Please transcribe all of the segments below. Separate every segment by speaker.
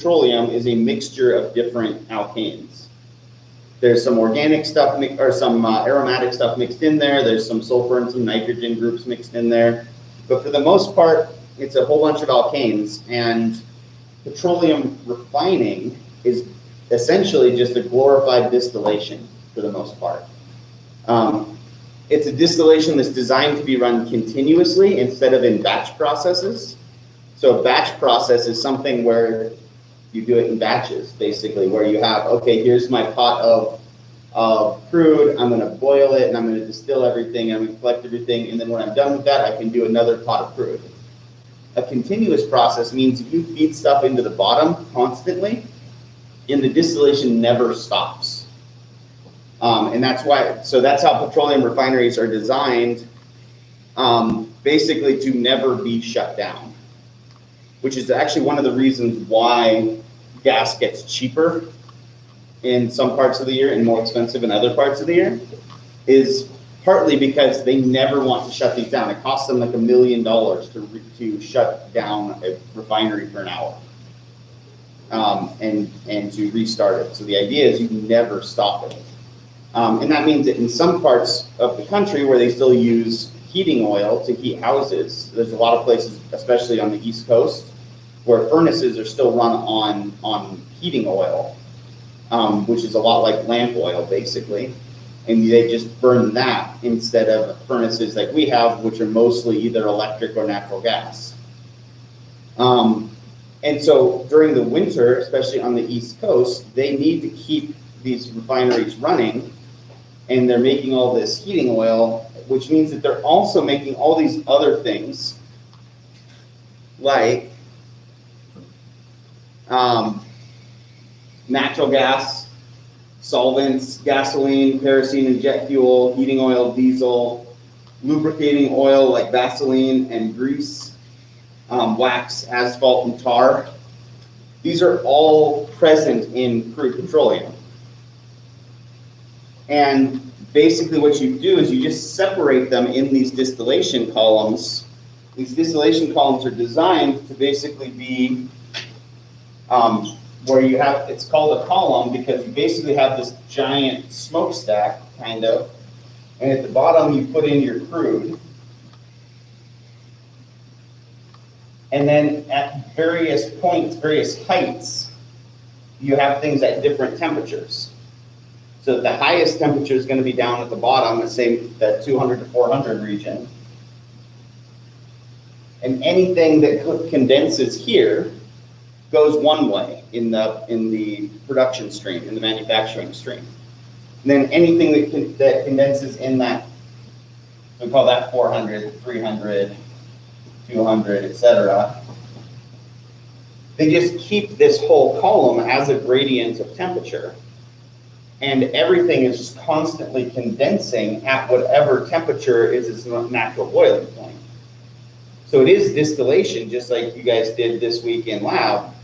Speaker 1: petroleum is a mixture of different alkanes. There's some organic stuff or some aromatic stuff mixed in there. There's some sulfur and some nitrogen groups mixed in there. But for the most part, it's a whole bunch of alkanes. And petroleum refining is essentially just a glorified distillation for the most part. It's a distillation that's designed to be run continuously instead of in batch processes. So a batch process is something where you do it in batches, basically, where you have, okay, here's my pot of crude, I'm gonna boil it, and I'm gonna distill everything, and I'm gonna collect everything, and then when I'm done with that, I can do another pot of crude. A continuous process means you feed stuff into the bottom constantly, and the distillation never stops. And that's why, so that's how petroleum refineries are designed, basically to never be shut down, which is actually one of the reasons why gas gets cheaper in some parts of the year and more expensive in other parts of the year, is partly because they never want to shut these down. It costs them like $1 million to shut down a refinery for an hour and to restart it. So the idea is you never stop it. And that means that in some parts of the country where they still use heating oil to heat houses, there's a lot of places, especially on the East Coast, where furnaces are still run on heating oil, which is a lot like lamp oil, basically. And they just burn that instead of furnaces like we have, which are mostly either electric or natural gas. And so during the winter, especially on the East Coast, they need to keep these refineries running, and they're making all this heating oil, which means that they're also making all these other things like natural gas, solvents, gasoline, kerosene and jet fuel, heating oil, diesel, lubricating oil like Vaseline and grease, wax, asphalt, and tar. These are all present in crude petroleum. And basically what you do is you just separate them in these distillation columns. These distillation columns are designed to basically be where you have, it's called a column because you basically have this giant smokestack, kind of, and at the bottom you put in your crude. And then at various points, various heights, you have things at different temperatures. So the highest temperature is going to be down at the bottom, say that 200 to 400 region. And anything that condenses here goes one way in the production stream, in the manufacturing stream. And then anything that condenses in that, we call that 400, 300, 200, etc. They just keep this whole column as a gradient of temperature. And everything is just constantly condensing at whatever temperature is its natural boiling point. So it is distillation, just like you guys did this week in lab,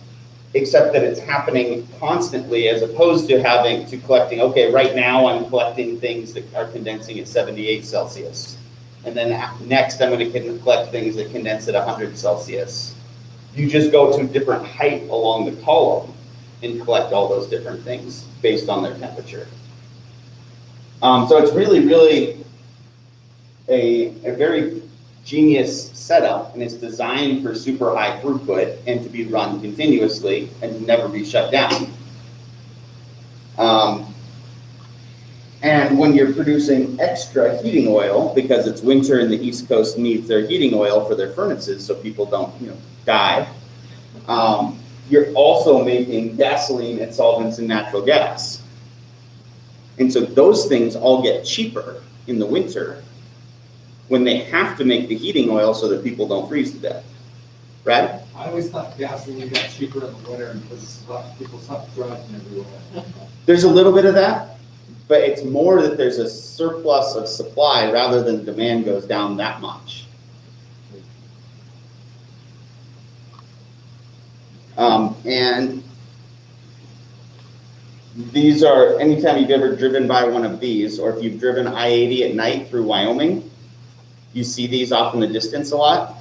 Speaker 1: except that it's happening constantly as opposed to having to collecting, okay, right now I'm collecting things that are condensing at 78 Celsius. And then next I'm going to collect things that condense at 100 Celsius. You just go to a different height along the column and collect all those different things based on their temperature. So it's really, really a very genius setup, and it's designed for super high throughput and to be run continuously and to never be shut down. And when you're producing extra heating oil, because it's winter and the East Coast needs their heating oil for their furnaces so people don't, die, you're also making gasoline and solvents and natural gas. And so those things all get cheaper in the winter when they have to make the heating oil so that people don't freeze to death. Brad?
Speaker 2: I always thought gasoline got cheaper in the winter because people stopped driving everywhere.
Speaker 1: There's a little bit of that, but it's more that there's a surplus of supply rather than demand goes down that much. And these are, anytime you've ever driven by one of these, or if you've driven I-80 at night through Wyoming, you see these off in the distance a lot.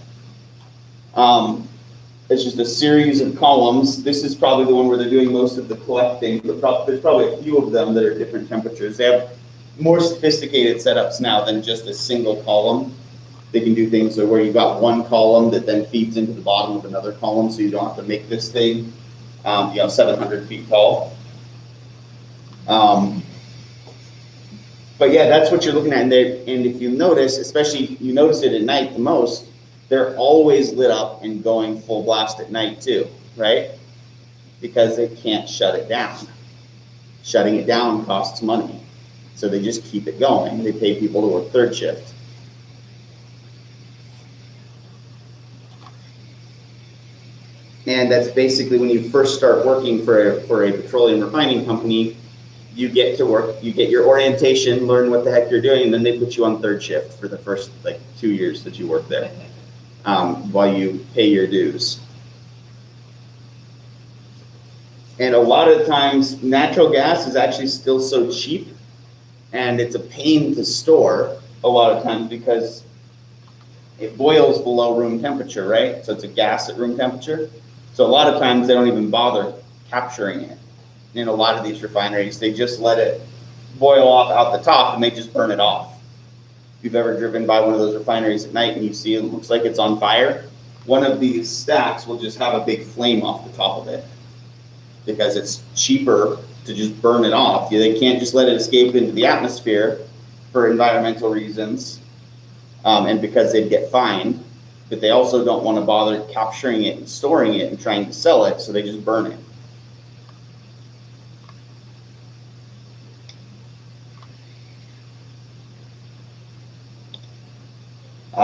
Speaker 1: It's just a series of columns. This is probably the one where they're doing most of the collecting, but there's probably a few of them that are different temperatures. They have more sophisticated setups now than just a single column. They can do things where you've got one column that then feeds into the bottom of another column, so you don't have to make this thing, 700 feet tall. But yeah, that's what you're looking at. And if you notice, especially you notice it at night the most, they're always lit up and going full blast at night too, right? Because they can't shut it down. Shutting it down costs money. So they just keep it going. They pay people to work third shift. And that's basically when you first start working for a petroleum refining company, you get to work, you get your orientation, learn what the heck you're doing, and then they put you on third shift for the first 2 years that you work there, while you pay your dues. And a lot of times, natural gas is actually still so cheap, and it's a pain to store a lot of times because it boils below room temperature, right? So it's a gas at room temperature. So a lot of times they don't even bother capturing it. In a lot of these refineries, they just let it boil off out the top and they just burn it off. If you've ever driven by one of those refineries at night and you see it looks like it's on fire, one of these stacks will just have a big flame off the top of it because it's cheaper to just burn it off. They can't just let it escape into the atmosphere for environmental reasons, and because they'd get fined, but they also don't want to bother capturing it and storing it and trying to sell it, so they just burn it.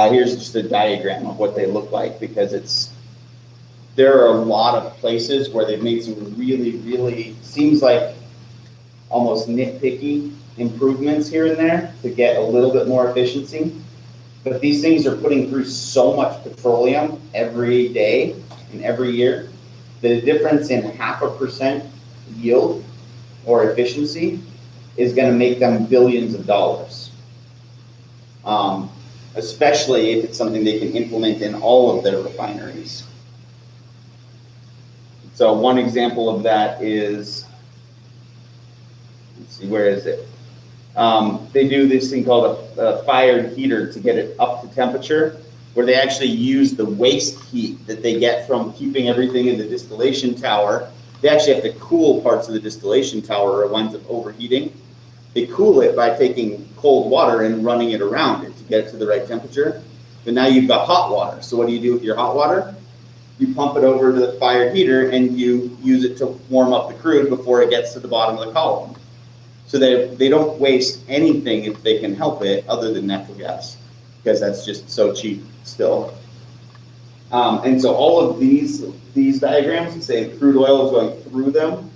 Speaker 1: Here's just a diagram of what they look like because there are a lot of places where they've made some really, really, seems like almost nitpicky improvements here and there to get a little bit more efficiency. But these things are putting through so much petroleum every day and every year that a difference in 0.5% yield or efficiency is going to make them billions of dollars. Especially if it's something they can implement in all of their refineries. So one example of that is, let's see, where is it? They do this thing called a fired heater to get it up to temperature, where they actually use the waste heat that they get from keeping everything in the distillation tower. They actually have to cool parts of the distillation tower or it winds up overheating. They cool it by taking cold water and running it around it to get it to the right temperature. But now you've got hot water. So what do you do with your hot water? You pump it over to the fired heater and you use it to warm up the crude before it gets to the bottom of the column. So they don't waste anything if they can help it other than natural gas, because that's just so cheap still. And so all of these diagrams that say crude oil is going through them,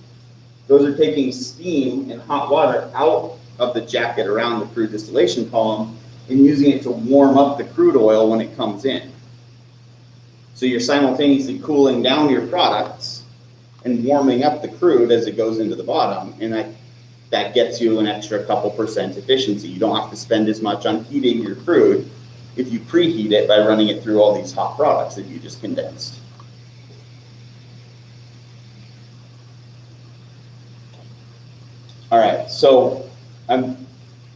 Speaker 1: those are taking steam and hot water out of the jacket around the crude distillation column and using it to warm up the crude oil when it comes in. So you're simultaneously cooling down your products and warming up the crude as it goes into the bottom, and that gets you an extra couple percent efficiency. You don't have to spend as much on heating your crude if you preheat it by running it through all these hot products that you just condensed. All right, so I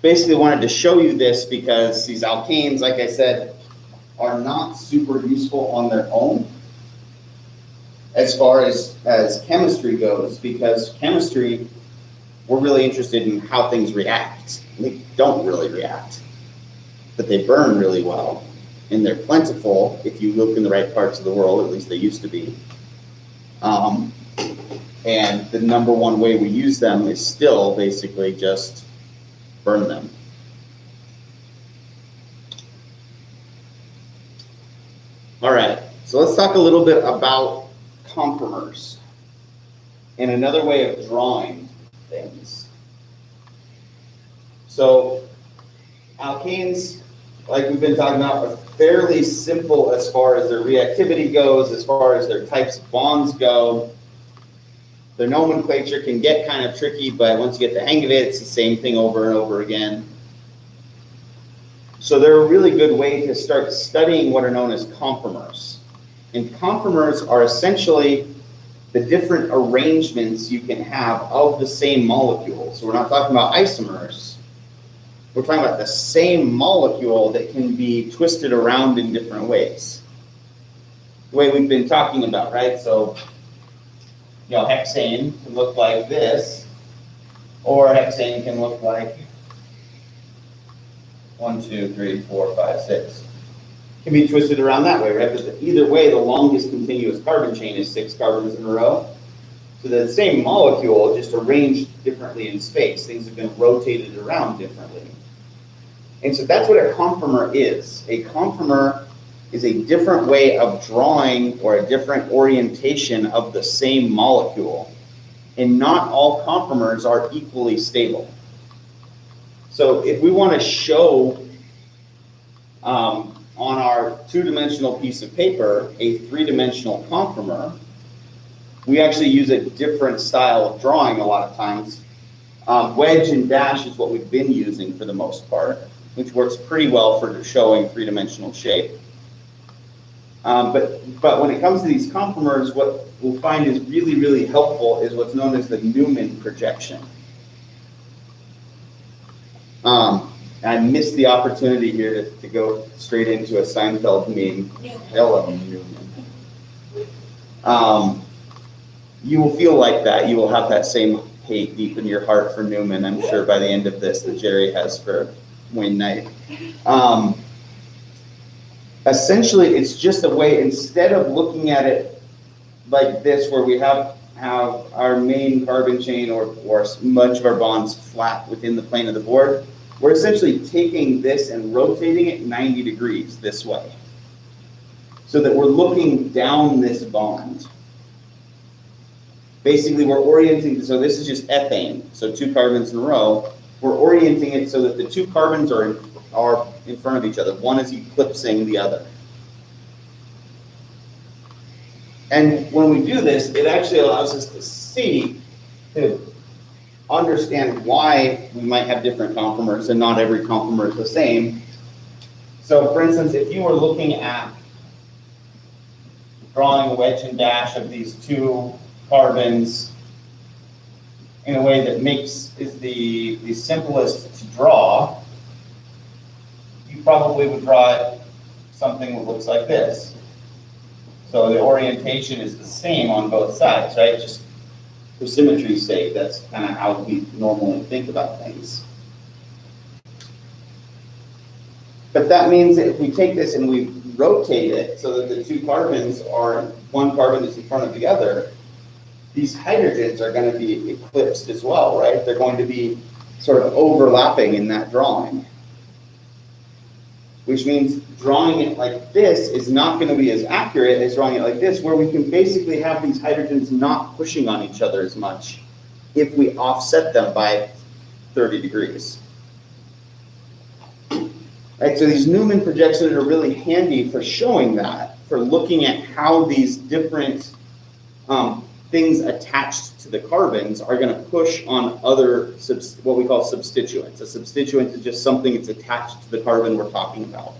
Speaker 1: basically wanted to show you this because these alkanes, like I said, are not super useful on their own as far as chemistry goes, because chemistry, we're really interested in how things react. They don't really react, but they burn really well, and they're plentiful if you look in the right parts of the world, at least they used to be. And the number one way we use them is still basically just burn them. All right, so let's talk a little bit about conformers and another way of drawing things. So alkanes, like we've been talking about, are fairly simple as far as their reactivity goes, as far as their types of bonds go. Their nomenclature can get kind of tricky, but once you get the hang of it, it's the same thing over and over again. So they're a really good way to start studying what are known as conformers. And conformers are essentially the different arrangements you can have of the same molecule. So we're not talking about isomers. We're talking about the same molecule that can be twisted around in different ways. The way we've been talking about, right? So, hexane can look like this, or hexane can look like 1, 2, 3, 4, 5, 6. Can be twisted around that way, right? But either way, the longest continuous carbon chain is 6 carbons in a row. So the same molecule, just arranged differently in space. Things have been rotated around differently. And so that's what a conformer is. A conformer is a different way of drawing or a different orientation of the same molecule. And not all conformers are equally stable. So if we want to show on our two-dimensional piece of paper a three-dimensional conformer, we actually use a different style of drawing a lot of times. Wedge and dash is what we've been using for the most part, which works pretty well for showing three-dimensional shape. But when it comes to these conformers, what we'll find is really, really helpful is what's known as the Newman projection. I missed the opportunity here to go straight into a Seinfeld meme. Hello, Newman. You will feel like that. You will have that same hate deep in your heart for Newman, I'm sure, by the end of this that Jerry has for Wayne Knight. Essentially, it's just a way, instead of looking at it like this, where we have our main carbon chain or much of our bonds flat within the plane of the board, we're essentially taking this and rotating it 90 degrees this way, so that we're looking down this bond. Basically, we're orienting, so this is just ethane, so 2 carbons in a row. We're orienting it so that the 2 carbons are in front of each other. One is eclipsing the other. And when we do this, it actually allows us to understand why we might have different conformers, and not every conformer is the same. So for instance, if you were looking at drawing a wedge and dash of these 2 carbons in a way that is the simplest to draw, you probably would draw it something that looks like this. So the orientation is the same on both sides, right? Just for symmetry's sake, that's kind of how we normally think about things. But that means that if we take this and we rotate it so that the 2 carbons are, 1 carbon is in front of the other, these hydrogens are going to be eclipsed as well, right? They're going to be sort of overlapping in that drawing. Which means drawing it like this is not going to be as accurate as drawing it like this, where we can basically have these hydrogens not pushing on each other as much if we offset them by 30 degrees. Right, so these Newman projections are really handy for showing that, for looking at how these different things attached to the carbons are going to push on other, what we call substituents. A substituent is just something that's attached to the carbon we're talking about.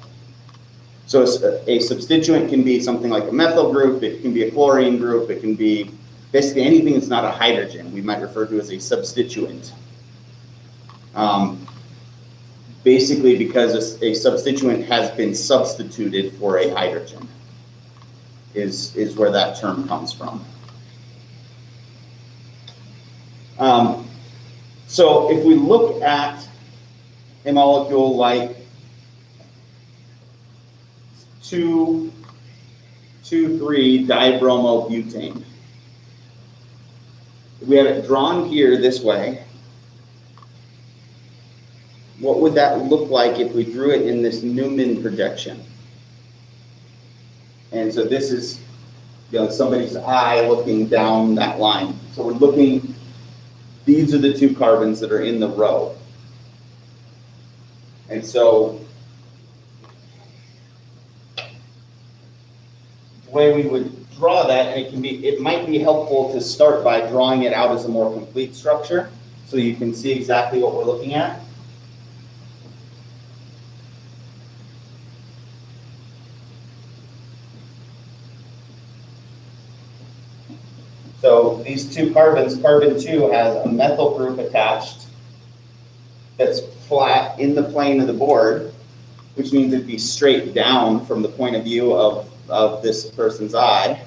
Speaker 1: So a substituent can be something like a methyl group, it can be a chlorine group, it can be basically anything that's not a hydrogen, we might refer to as a substituent. Basically because a substituent has been substituted for a hydrogen, is where that term comes from. So if we look at a molecule like 2,2,3-dibromobutane, we have it drawn here this way. What would that look like if we drew it in this Newman projection? And so this is, somebody's eye looking down that line. So we're looking. These are the 2 carbons that are in the row. And so the way we would draw that, and it might be helpful to start by drawing it out as a more complete structure so you can see exactly what we're looking at. So these two carbons, carbon 2 has a methyl group attached that's flat in the plane of the board, which means it'd be straight down from the point of view of this person's eye.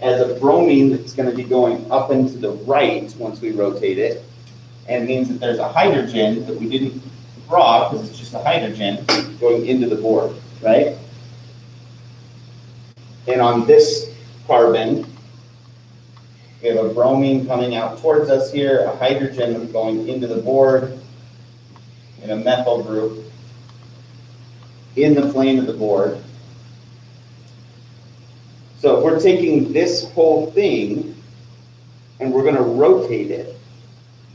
Speaker 1: As a bromine that's going to be going up and to the right once we rotate it, and it means that there's a hydrogen that we didn't draw because it's just a hydrogen going into the board, right? And on this carbon, we have a bromine coming out towards us here, a hydrogen going into the board, and a methyl group in the plane of the board. So we're taking this whole thing and we're going to rotate it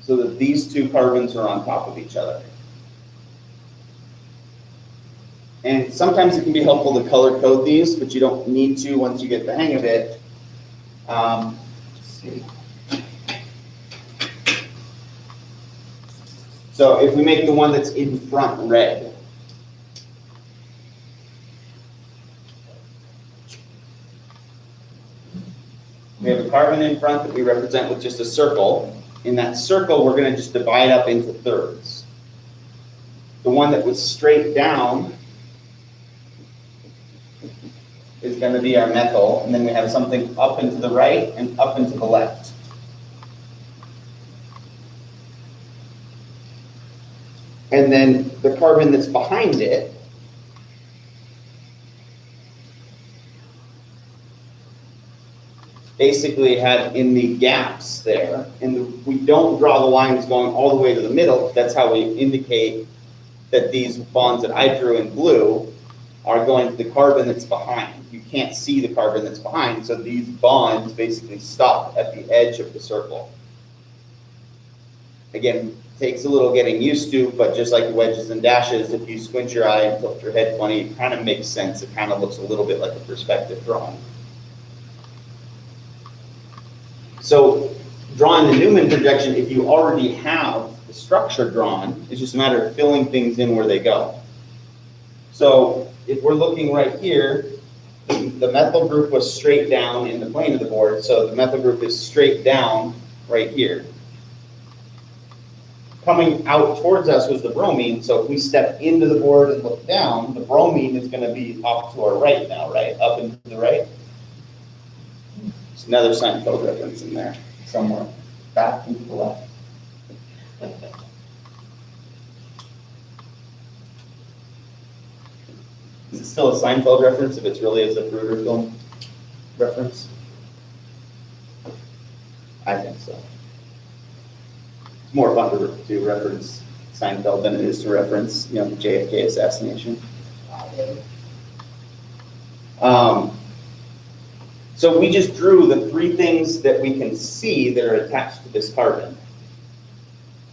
Speaker 1: so that these two carbons are on top of each other. And sometimes it can be helpful to color code these, but you don't need to once you get the hang of it. Let's see. So if we make the one that's in front red, we have a carbon in front that we represent with just a circle. In that circle, we're going to just divide up into thirds. The one that was straight down is going to be our methyl, and then we have something up and to the right and up and to the left. And then the carbon that's behind it basically had in the gaps there, and we don't draw the lines going all the way to the middle. That's how we indicate that these bonds that I drew in blue are going to the carbon that's behind. You can't see the carbon that's behind, so these bonds basically stop at the edge of the circle. Again, takes a little getting used to, but just like the wedges and dashes, if you squint your eye and tilt your head funny, it kind of makes sense. It kind of looks a little bit like a perspective drawing. So drawing the Newman projection, if you already have the structure drawn, it's just a matter of filling things in where they go. So if we're looking right here, the methyl group was straight down in the plane of the board, so the methyl group is straight down right here. Coming out towards us was the bromine, so if we step into the board and look down, the bromine is going to be off to our right now, right? Up and to the right. There's another Seinfeld reference in there somewhere. Back and to the left. Is it still a Seinfeld reference if it's really a Zapruder film reference? I think so. It's more fun to reference Seinfeld than it is to reference, the JFK assassination. So we just drew the three things that we can see that are attached to this carbon.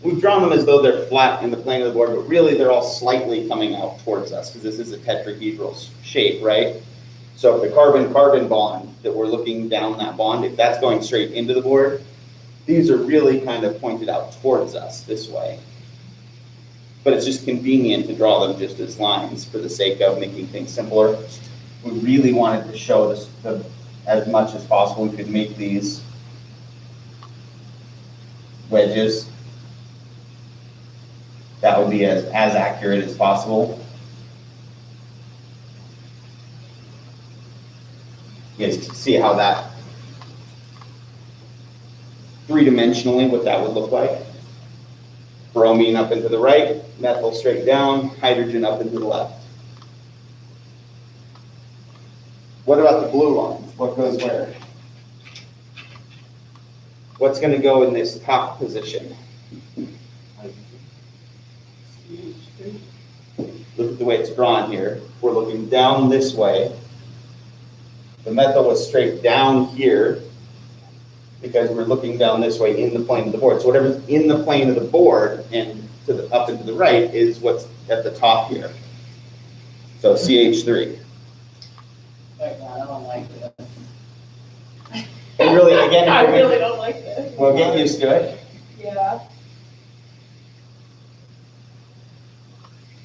Speaker 1: We've drawn them as though they're flat in the plane of the board, but really they're all slightly coming out towards us because this is a tetrahedral shape, right? So if the carbon-carbon bond that we're looking down that bond, if that's going straight into the board, these are really kind of pointed out towards us this way. But it's just convenient to draw them just as lines for the sake of making things simpler. We really wanted to show this as much as possible. We could make these wedges. That would be as accurate as possible. You guys can see how that three-dimensionally what that would look like. Bromine up and to the right, methyl straight down, hydrogen up and to the left. What about the blue lines? What goes where? What's going to go in this top position? Look at the way it's drawn here. We're looking down this way. The methyl was straight down here because we're looking down this way in the plane of the board. So whatever's in the plane of the board and to the up and to the right is what's at the top here. So CH3.
Speaker 3: Right now, I don't like this.
Speaker 1: And really, again,
Speaker 3: I really don't like this.
Speaker 1: We'll get used to it.
Speaker 3: Yeah.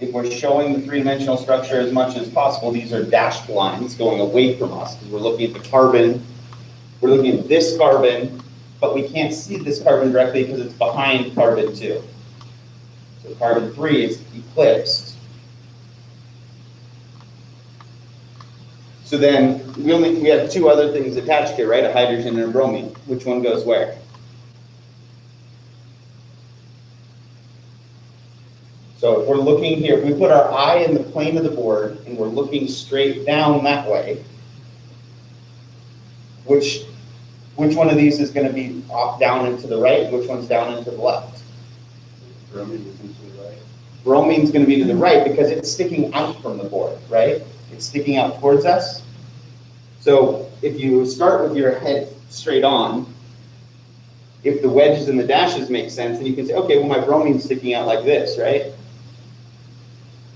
Speaker 1: If we're showing the three-dimensional structure as much as possible, these are dashed lines going away from us because we're looking at the carbon We're looking at this carbon, but we can't see this carbon directly because it's behind carbon 2. So carbon 3 is eclipsed. So then we have two other things attached here, right? A hydrogen and a bromine. Which one goes where? So if we're looking here, if we put our eye in the plane of the board and we're looking straight down that way, which one of these is going to be off down and to the right, and which one's down and to the left?
Speaker 2: Bromine is to the right.
Speaker 1: Bromine's going to be to the right because it's sticking out from the board, right? It's sticking out towards us. So if you start with your head straight on, if the wedges and the dashes make sense, then you can say, okay, well, my bromine's sticking out like this, right?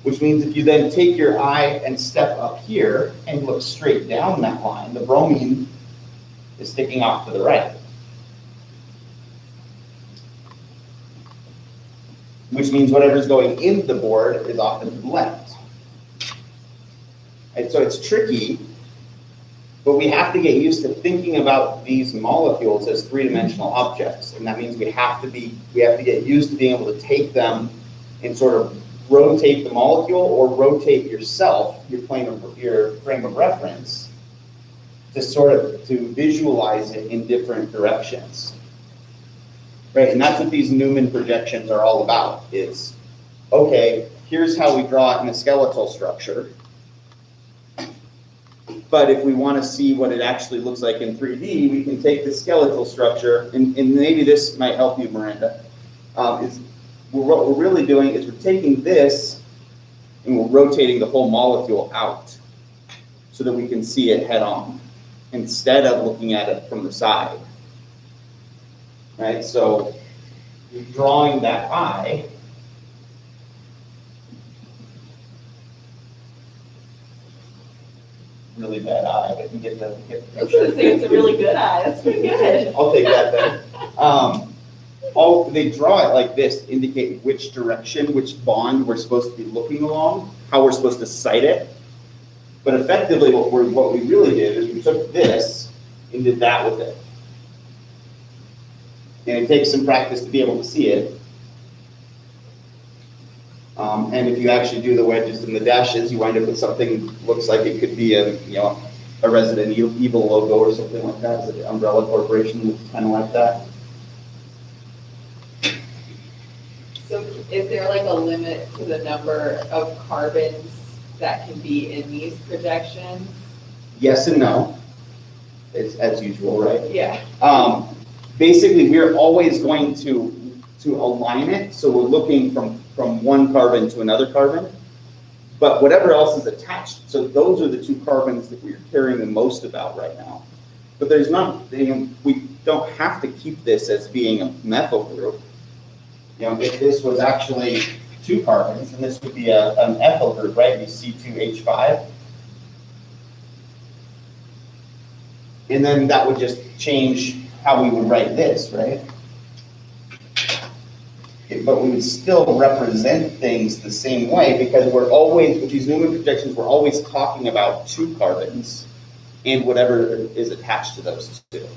Speaker 1: Which means if you then take your eye and step up here and look straight down that line, the bromine is sticking off to the right. Which means whatever's going in the board is off to the left. And so it's tricky, but we have to get used to thinking about these molecules as three-dimensional objects. And that means we have to get used to being able to take them and sort of rotate the molecule or rotate yourself, your frame of reference, to visualize it in different directions. Right, and that's what these Newman projections are all about, is, okay, here's how we draw it in a skeletal structure. But if we want to see what it actually looks like in 3D, we can take the skeletal structure, and maybe this might help you, Miranda, what we're really doing is we're taking this and we're rotating the whole molecule out so that we can see it head on instead of looking at it from the side. Right, so you're drawing that eye. Really bad eye, but you get the
Speaker 3: I was gonna say it's a really good eye. That's pretty good.
Speaker 1: I'll take that then. They draw it like this to indicate which direction, which bond we're supposed to be looking along, how we're supposed to sight it. But effectively, what we really did is we took this and did that with it. And it takes some practice to be able to see it. And if you actually do the wedges and the dashes, you wind up with something that looks like it could be a Resident Evil logo or something like that. It's an Umbrella Corporation looks kind of like that.
Speaker 4: So is there like a limit to the number of carbons that can be in these projections?
Speaker 1: Yes and no. It's as usual, right?
Speaker 4: Yeah.
Speaker 1: Basically, we're always going to align it, so we're looking from one carbon to another carbon, but whatever else is attached, so those are the two carbons that we're caring the most about right now. But there's not, we don't have to keep this as being a methyl group. If this was actually two carbons, then this would be an ethyl group, right? It'd be C2H5. And then that would just change how we would write this, right? But we would still represent things the same way because we're always, with these Newman projections, we're always talking about two carbons and whatever is attached to those two.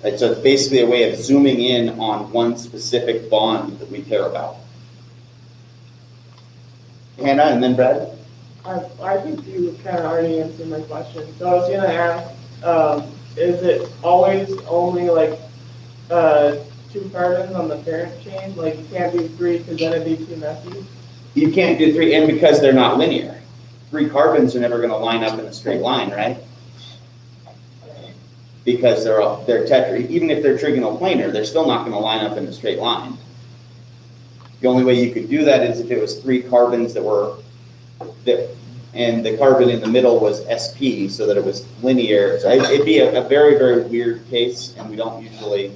Speaker 1: Right, so it's basically a way of zooming in on one specific bond that we care about. Hannah, and then Brad?
Speaker 5: I think you kind of already answered my question. So I was going to ask, is it always only like two carbons on the parent chain? Like you can't do three because then it'd be too messy?
Speaker 1: You can't do three, and because they're not linear. Three carbons are never going to line up in a straight line, right? Because they're tetra. Even if they're trigonoplanar, they're still not going to line up in a straight line. The only way you could do that is if it was three carbons and the carbon in the middle was sp, so that it was linear. So it'd be a very, very weird case, and we don't usually,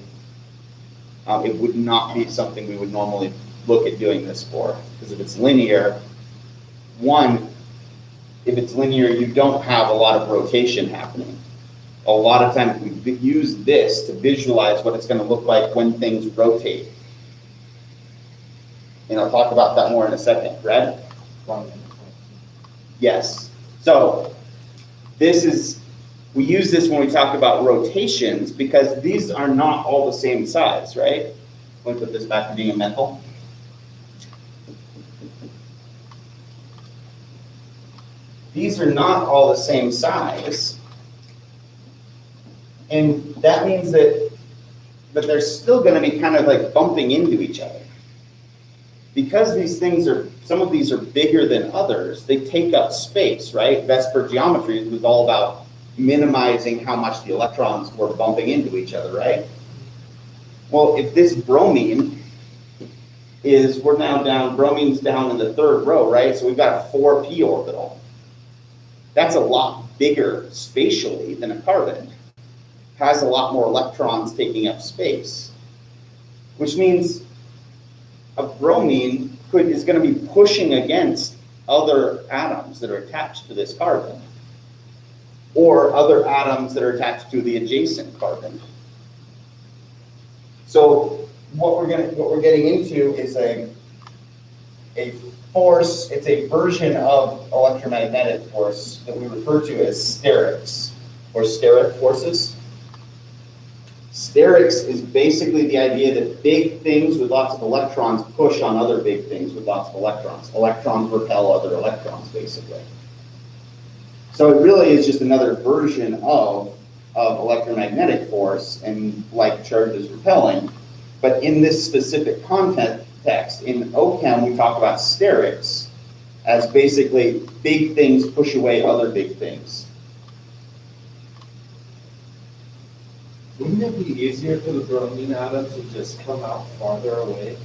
Speaker 1: it would not be something we would normally look at doing this for. Because if it's linear, if it's linear, you don't have a lot of rotation happening. A lot of times we use this to visualize what it's going to look like when things rotate. And I'll talk about that more in a second. Brad? Yes. So this is We use this when we talk about rotations because these are not all the same size, right? Let me put this back to being a methyl. These are not all the same size. And that means that they're still going to be kind of like bumping into each other. Because these things are, some of these are bigger than others, they take up space, right? Vesper geometry was all about minimizing how much the electrons were bumping into each other, right? Well, if this bromine is, we're now down, bromine's down in the third row, right? So we've got a 4p orbital. That's a lot bigger spatially than a carbon. Has a lot more electrons taking up space, which means a bromine is going to be pushing against other atoms that are attached to this carbon, or other atoms that are attached to the adjacent carbon. So what we're getting into is a force. It's a version of electromagnetic force that we refer to as sterics, or steric forces. Sterics is basically the idea that big things with lots of electrons push on other big things with lots of electrons. Electrons repel other electrons, basically. So it really is just another version of electromagnetic force and like charges repelling. But in this specific context, in OChem, we talk about sterics as basically big things push away other big things.
Speaker 2: Wouldn't it be easier for the bromine atom to just come out farther away?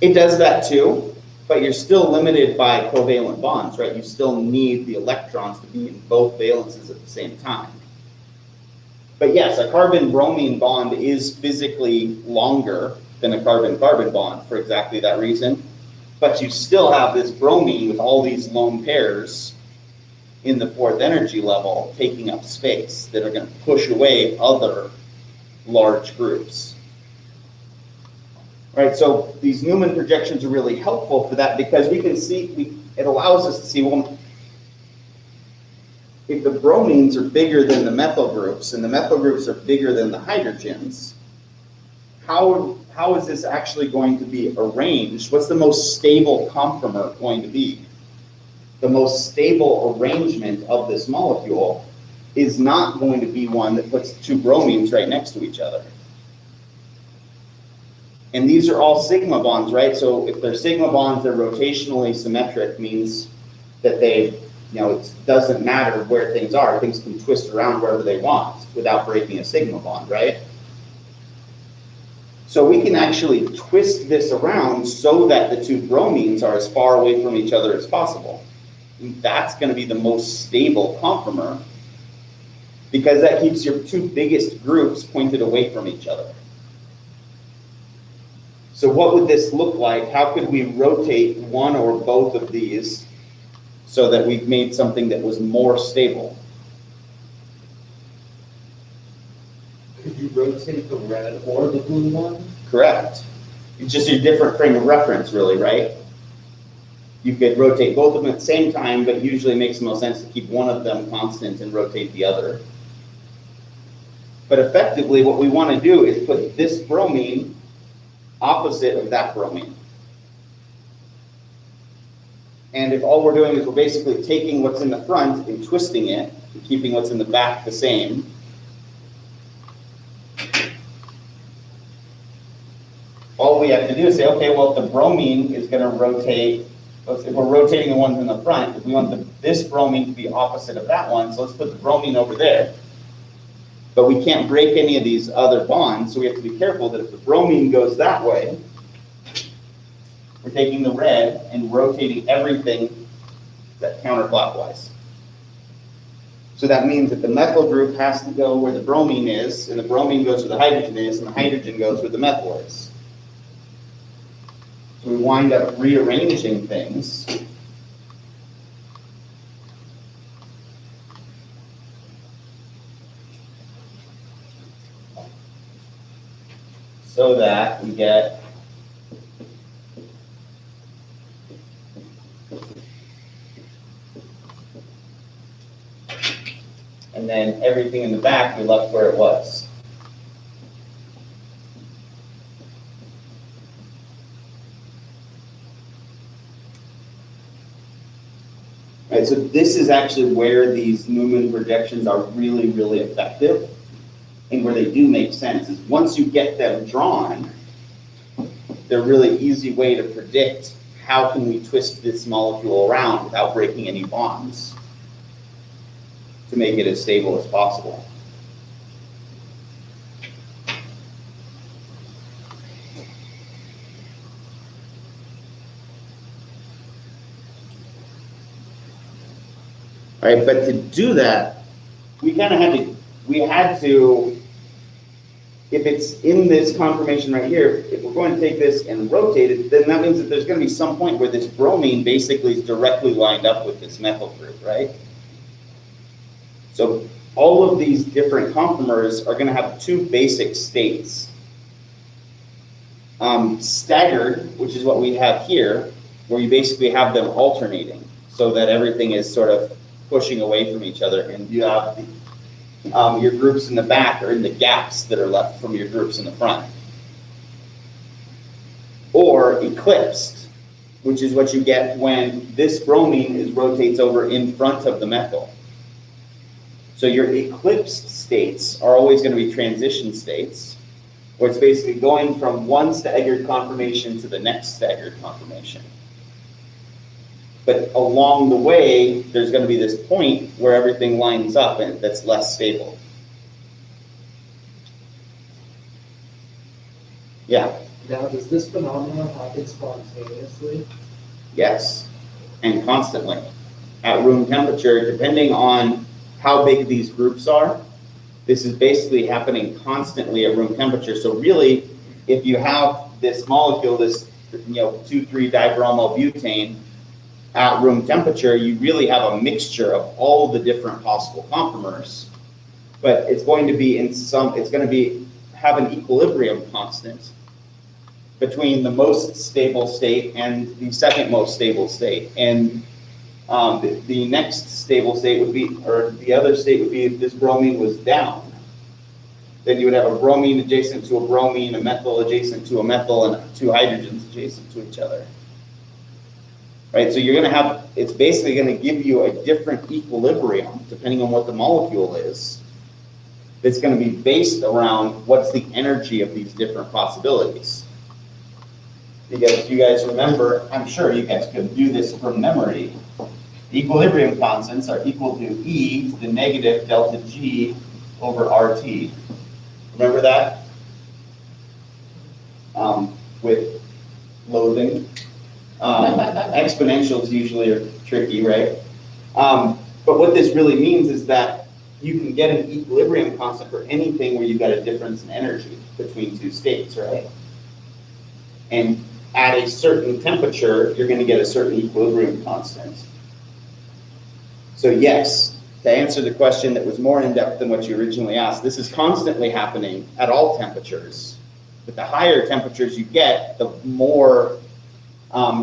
Speaker 1: It does that too, but you're still limited by covalent bonds, right? You still need the electrons to be in both valences at the same time. But yes, a carbon-bromine bond is physically longer than a carbon-carbon bond for exactly that reason. But you still have this bromine with all these lone pairs in the fourth energy level taking up space that are going to push away other large groups. Right, so these Newman projections are really helpful for that because we can see, it allows us to see, well, if the bromines are bigger than the methyl groups and the methyl groups are bigger than the hydrogens, how is this actually going to be arranged? What's the most stable conformer going to be? The most stable arrangement of this molecule is not going to be one that puts two bromines right next to each other. And these are all sigma bonds, right? So if they're sigma bonds, they're rotationally symmetric, means that they, it doesn't matter where things are. Things can twist around wherever they want without breaking a sigma bond, right? So we can actually twist this around so that the two bromines are as far away from each other as possible. And that's going to be the most stable conformer because that keeps your two biggest groups pointed away from each other. So what would this look like? How could we rotate one or both of these so that we've made something that was more stable?
Speaker 2: Could you rotate the red or the blue one?
Speaker 1: Correct. It's just a different frame of reference, really, right? You could rotate both of them at the same time, but usually it makes the most sense to keep one of them constant and rotate the other. But effectively, what we want to do is put this bromine opposite of that bromine. And if all we're doing is we're basically taking what's in the front and twisting it, and keeping what's in the back the same, all we have to do is say, okay, well, if the bromine is going to rotate, if we're rotating the ones in the front, if we want this bromine to be opposite of that one, so let's put the bromine over there. But we can't break any of these other bonds, so we have to be careful that if the bromine goes that way, we're taking the red and rotating everything that counterclockwise. So that means that the methyl group has to go where the bromine is, and the bromine goes where the hydrogen is, and the hydrogen goes where the methyl is. So we wind up rearranging things so that we get a and then everything in the back we left where it was. Right, so this is actually where these Newman projections are really, really effective, and where they do make sense is once you get them drawn, they're a really easy way to predict how can we twist this molecule around without breaking any bonds to make it as stable as possible. All right, but to do that, we kind of had to, if it's in this conformation right here, if we're going to take this and rotate it, then that means that there's going to be some point where this bromine basically is directly lined up with this methyl group, right? So all of these different conformers are going to have two basic states. Staggered, which is what we have here, where you basically have them alternating so that everything is sort of pushing away from each other, and you have the, your groups in the back are in the gaps that are left from your groups in the front. Or eclipsed, which is what you get when this bromine rotates over in front of the methyl. So your eclipsed states are always going to be transition states, where it's basically going from one staggered conformation to the next staggered conformation. But along the way, there's going to be this point where everything lines up and that's less stable. Yeah?
Speaker 2: Now, does this phenomenon happen spontaneously?
Speaker 1: Yes, and constantly. At room temperature, depending on how big these groups are, this is basically happening constantly at room temperature. So really, if you have this molecule, this 2,3-dibromobutane at room temperature, you really have a mixture of all the different possible conformers. But it's going to be have an equilibrium constant between the most stable state and the second most stable state. And the next stable state would be, or the other state would be if this bromine was down. Then you would have a bromine adjacent to a bromine, a methyl adjacent to a methyl, and two hydrogens adjacent to each other. Right, so you're going to have, it's basically going to give you a different equilibrium depending on what the molecule is. It's going to be based around what's the energy of these different possibilities. Because you guys remember, I'm sure you guys could do this from memory. Equilibrium constants are equal to E to the negative delta G over RT. Remember that? With loathing. Exponentials usually are tricky, right? But what this really means is that you can get an equilibrium constant for anything where you've got a difference in energy between two states, right? And at a certain temperature, you're going to get a certain equilibrium constant. So yes, to answer the question that was more in-depth than what you originally asked, this is constantly happening at all temperatures. But the higher temperatures you get, the more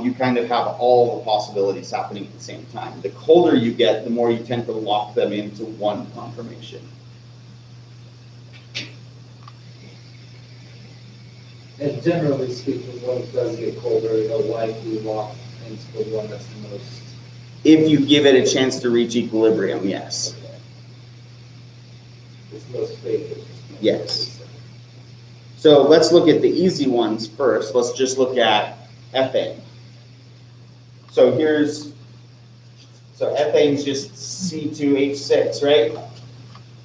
Speaker 1: you kind of have all the possibilities happening at the same time. The colder you get, the more you tend to lock them into one conformation.
Speaker 2: And generally speaking, when it does get colder, it'll likely lock into the one that's the most.
Speaker 1: If you give it a chance to reach equilibrium, yes.
Speaker 2: Okay. It's most favored.
Speaker 1: Yes. So let's look at the easy ones first. Let's just look at ethane. So ethane's just C2H6, right?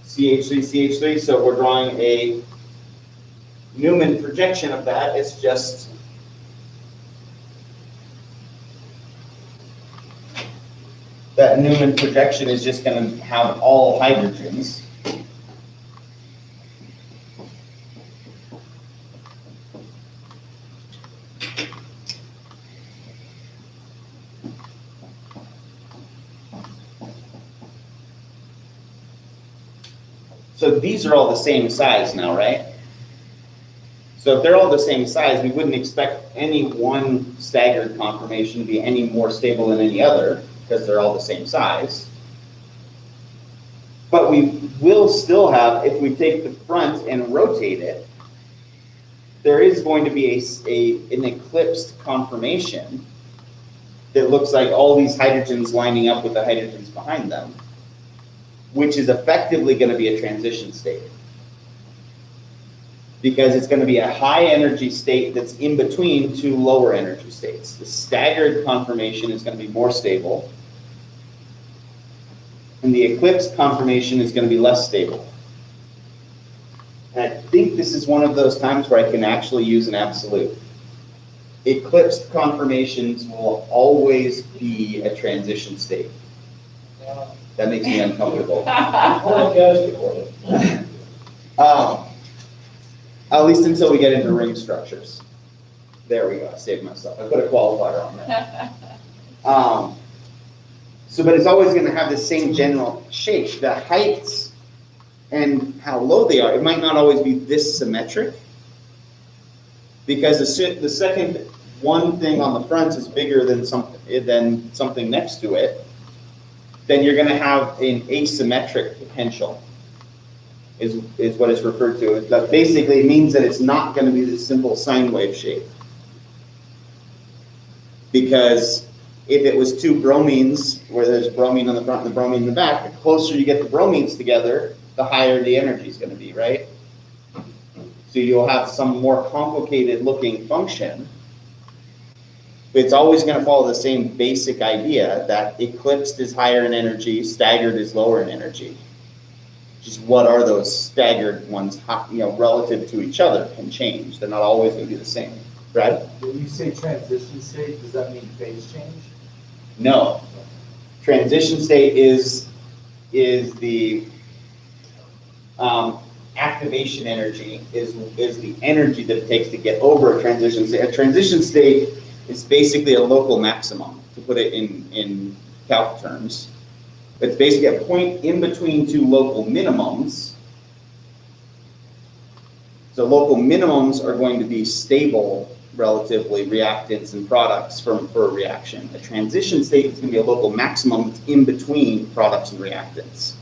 Speaker 1: CH3, so we're drawing a Newman projection of that. It's just that Newman projection is just going to have all hydrogens. So these are all the same size now, right? So if they're all the same size, we wouldn't expect any one staggered conformation to be any more stable than any other, because they're all the same size. But we will still have, if we take the front and rotate it, there is going to be an eclipsed conformation that looks like all these hydrogens lining up with the hydrogens behind them, which is effectively going to be a transition state. Because it's going to be a high energy state that's in between two lower energy states. The staggered conformation is going to be more stable, and the eclipsed conformation is going to be less stable. And I think this is one of those times where I can actually use an absolute. Eclipsed conformations will always be a transition state. That makes me uncomfortable. At least until we get into ring structures. There we go, I saved myself. I put a qualifier on there. But it's always going to have the same general shape. The heights and how low they are, it might not always be this symmetric. Because the second one thing on the front is bigger than something next to it, then you're going to have an asymmetric potential. Is what it's referred to. That basically means that it's not going to be this simple sine wave shape. Because if it was two bromines, where there's bromine on the front and the bromine in the back, the closer you get the bromines together, the higher the energy is going to be, right? So you'll have some more complicated looking function. But it's always going to follow the same basic idea that eclipsed is higher in energy, staggered is lower in energy. Just what are those staggered ones, relative to each other can change. They're not always going to be the same. Brad?
Speaker 2: When you say transition state, does that mean phase change?
Speaker 1: No. Transition state is the activation energy, is the energy that it takes to get over a transition state. A transition state is basically a local maximum, to put it in calc terms. It's basically a point in between two local minimums. So local minimums are going to be stable, relatively, reactants and products for a reaction. A transition state is going to be a local maximum that's in between products and reactants.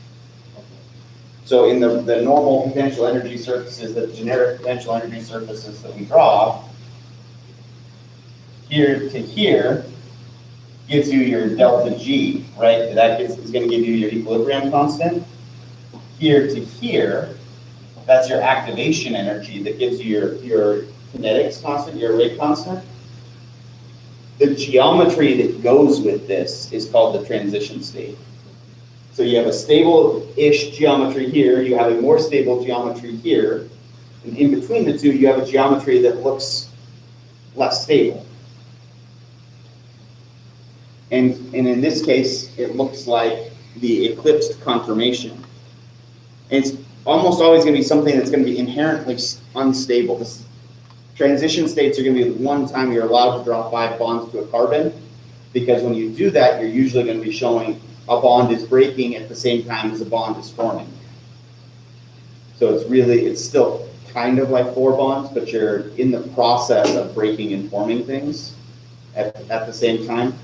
Speaker 1: So in the normal potential energy surfaces, the generic potential energy surfaces that we draw, here to here, gives you your delta G, right? That is going to give you your equilibrium constant. Here to here, that's your activation energy that gives you your kinetics constant, your rate constant. The geometry that goes with this is called the transition state. So you have a stable-ish geometry here, you have a more stable geometry here, and in between the two, you have a geometry that looks less stable. And in this case, it looks like the eclipsed conformation. And it's almost always going to be something that's going to be inherently unstable. This transition states are going to be the one time you're allowed to draw 5 bonds to a carbon, because when you do that, you're usually going to be showing a bond is breaking at the same time as a bond is forming. So it's still kind of like 4 bonds, but you're in the process of breaking and forming things at the same time.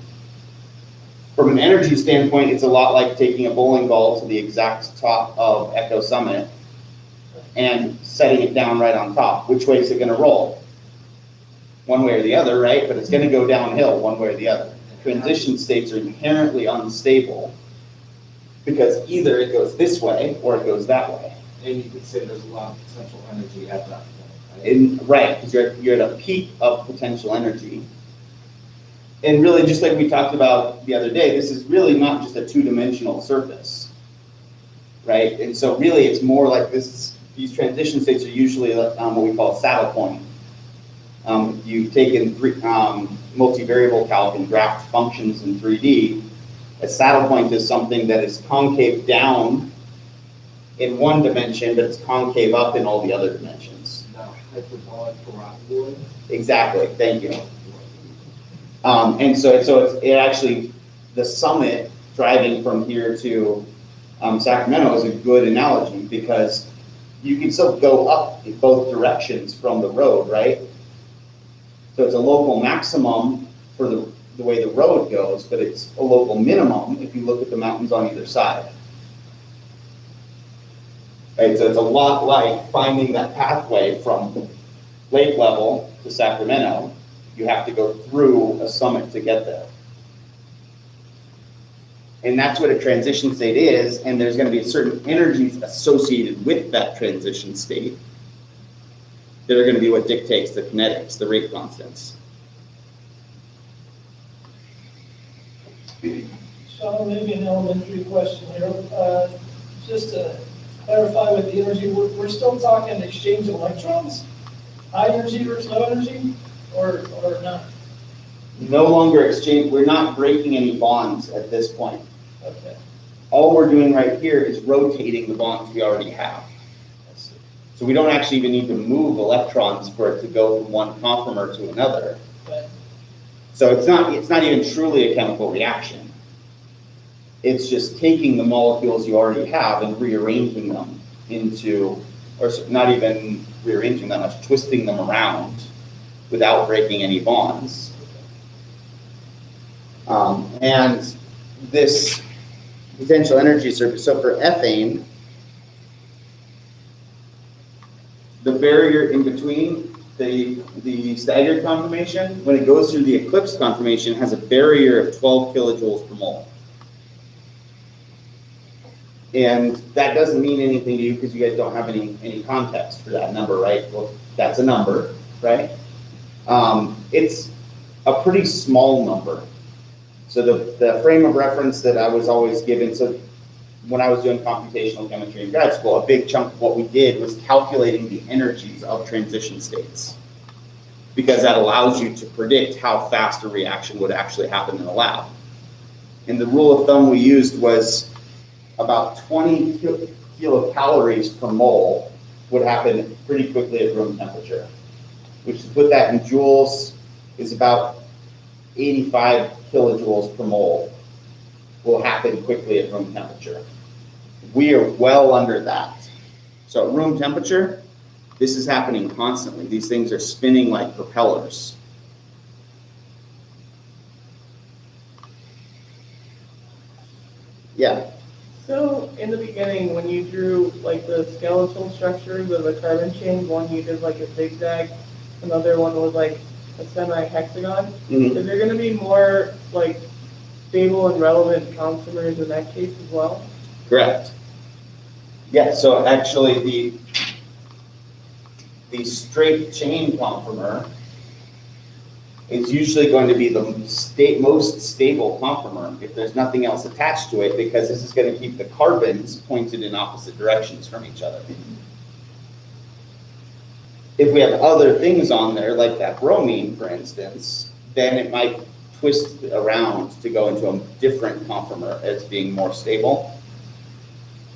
Speaker 1: From an energy standpoint, it's a lot like taking a bowling ball to the exact top of Echo Summit and setting it down right on top. Which way is it going to roll? One way or the other, right? But it's going to go downhill one way or the other. Transition states are inherently unstable because either it goes this way or it goes that way.
Speaker 2: And you could say there's a lot of potential energy at that point, right?
Speaker 1: Right, because you're at a peak of potential energy. And really, just like we talked about the other day, this is really not just a 2-dimensional surface, right? And so really, it's more like this. These transition states are usually what we call a saddle point. You've taken multivariable calc and graphed functions in 3D. A saddle point is something that is concave down in one dimension, but it's concave up in all the other dimensions.
Speaker 2: Hyperbolic parabola.
Speaker 1: Exactly. Thank you. And so it actually, the summit driving from here to Sacramento is a good analogy, because you can still go up in both directions from the road, right? So it's a local maximum for the way the road goes, but it's a local minimum if you look at the mountains on either side. Right, so it's a lot like finding that pathway from lake level to Sacramento. You have to go through a summit to get there. And that's what a transition state is, and there's going to be certain energies associated with that transition state that are going to be what dictates the kinetics, the rate constants.
Speaker 6: Sean, maybe an elementary question here. Just to clarify with the energy, we're still talking exchange of electrons? High energy versus low energy, or not?
Speaker 1: No longer exchange, we're not breaking any bonds at this point.
Speaker 6: Okay.
Speaker 1: All we're doing right here is rotating the bonds we already have. So we don't actually even need to move electrons for it to go from one conformer to another.
Speaker 6: Okay.
Speaker 1: So it's not even truly a chemical reaction. It's just taking the molecules you already have and rearranging them into, or not even rearranging them, it's twisting them around without breaking any bonds. And this potential energy surface, so for ethane, the barrier in between the staggered conformation, when it goes through the eclipse conformation, has a barrier of 12 kilojoules per mole. And that doesn't mean anything to you because you guys don't have any context for that number, right? Well, that's a number, right? It's a pretty small number. So the frame of reference that I was always given, so when I was doing computational chemistry in grad school, a big chunk of what we did was calculating the energies of transition states, because that allows you to predict how fast a reaction would actually happen in the lab. And the rule of thumb we used was about 20 kilocalories per mole would happen pretty quickly at room temperature, which, to put that in joules, is about 85 kilojoules per mole will happen quickly at room temperature. We are well under that. So at room temperature, this is happening constantly. These things are spinning like propellers. Yeah.
Speaker 5: So in the beginning, when you drew like the skeletal structures of the carbon chain, one you did like a zigzag, another one was like a semi-hexagon.
Speaker 1: Mm-hmm.
Speaker 5: Is there going to be more like stable and relevant conformers in that case as well?
Speaker 1: Correct. Yeah, so actually the straight chain conformer is usually going to be the most stable conformer if there's nothing else attached to it, because this is going to keep the carbons pointed in opposite directions from each other. If we have other things on there, like that bromine, for instance, then it might twist around to go into a different conformer as being more stable.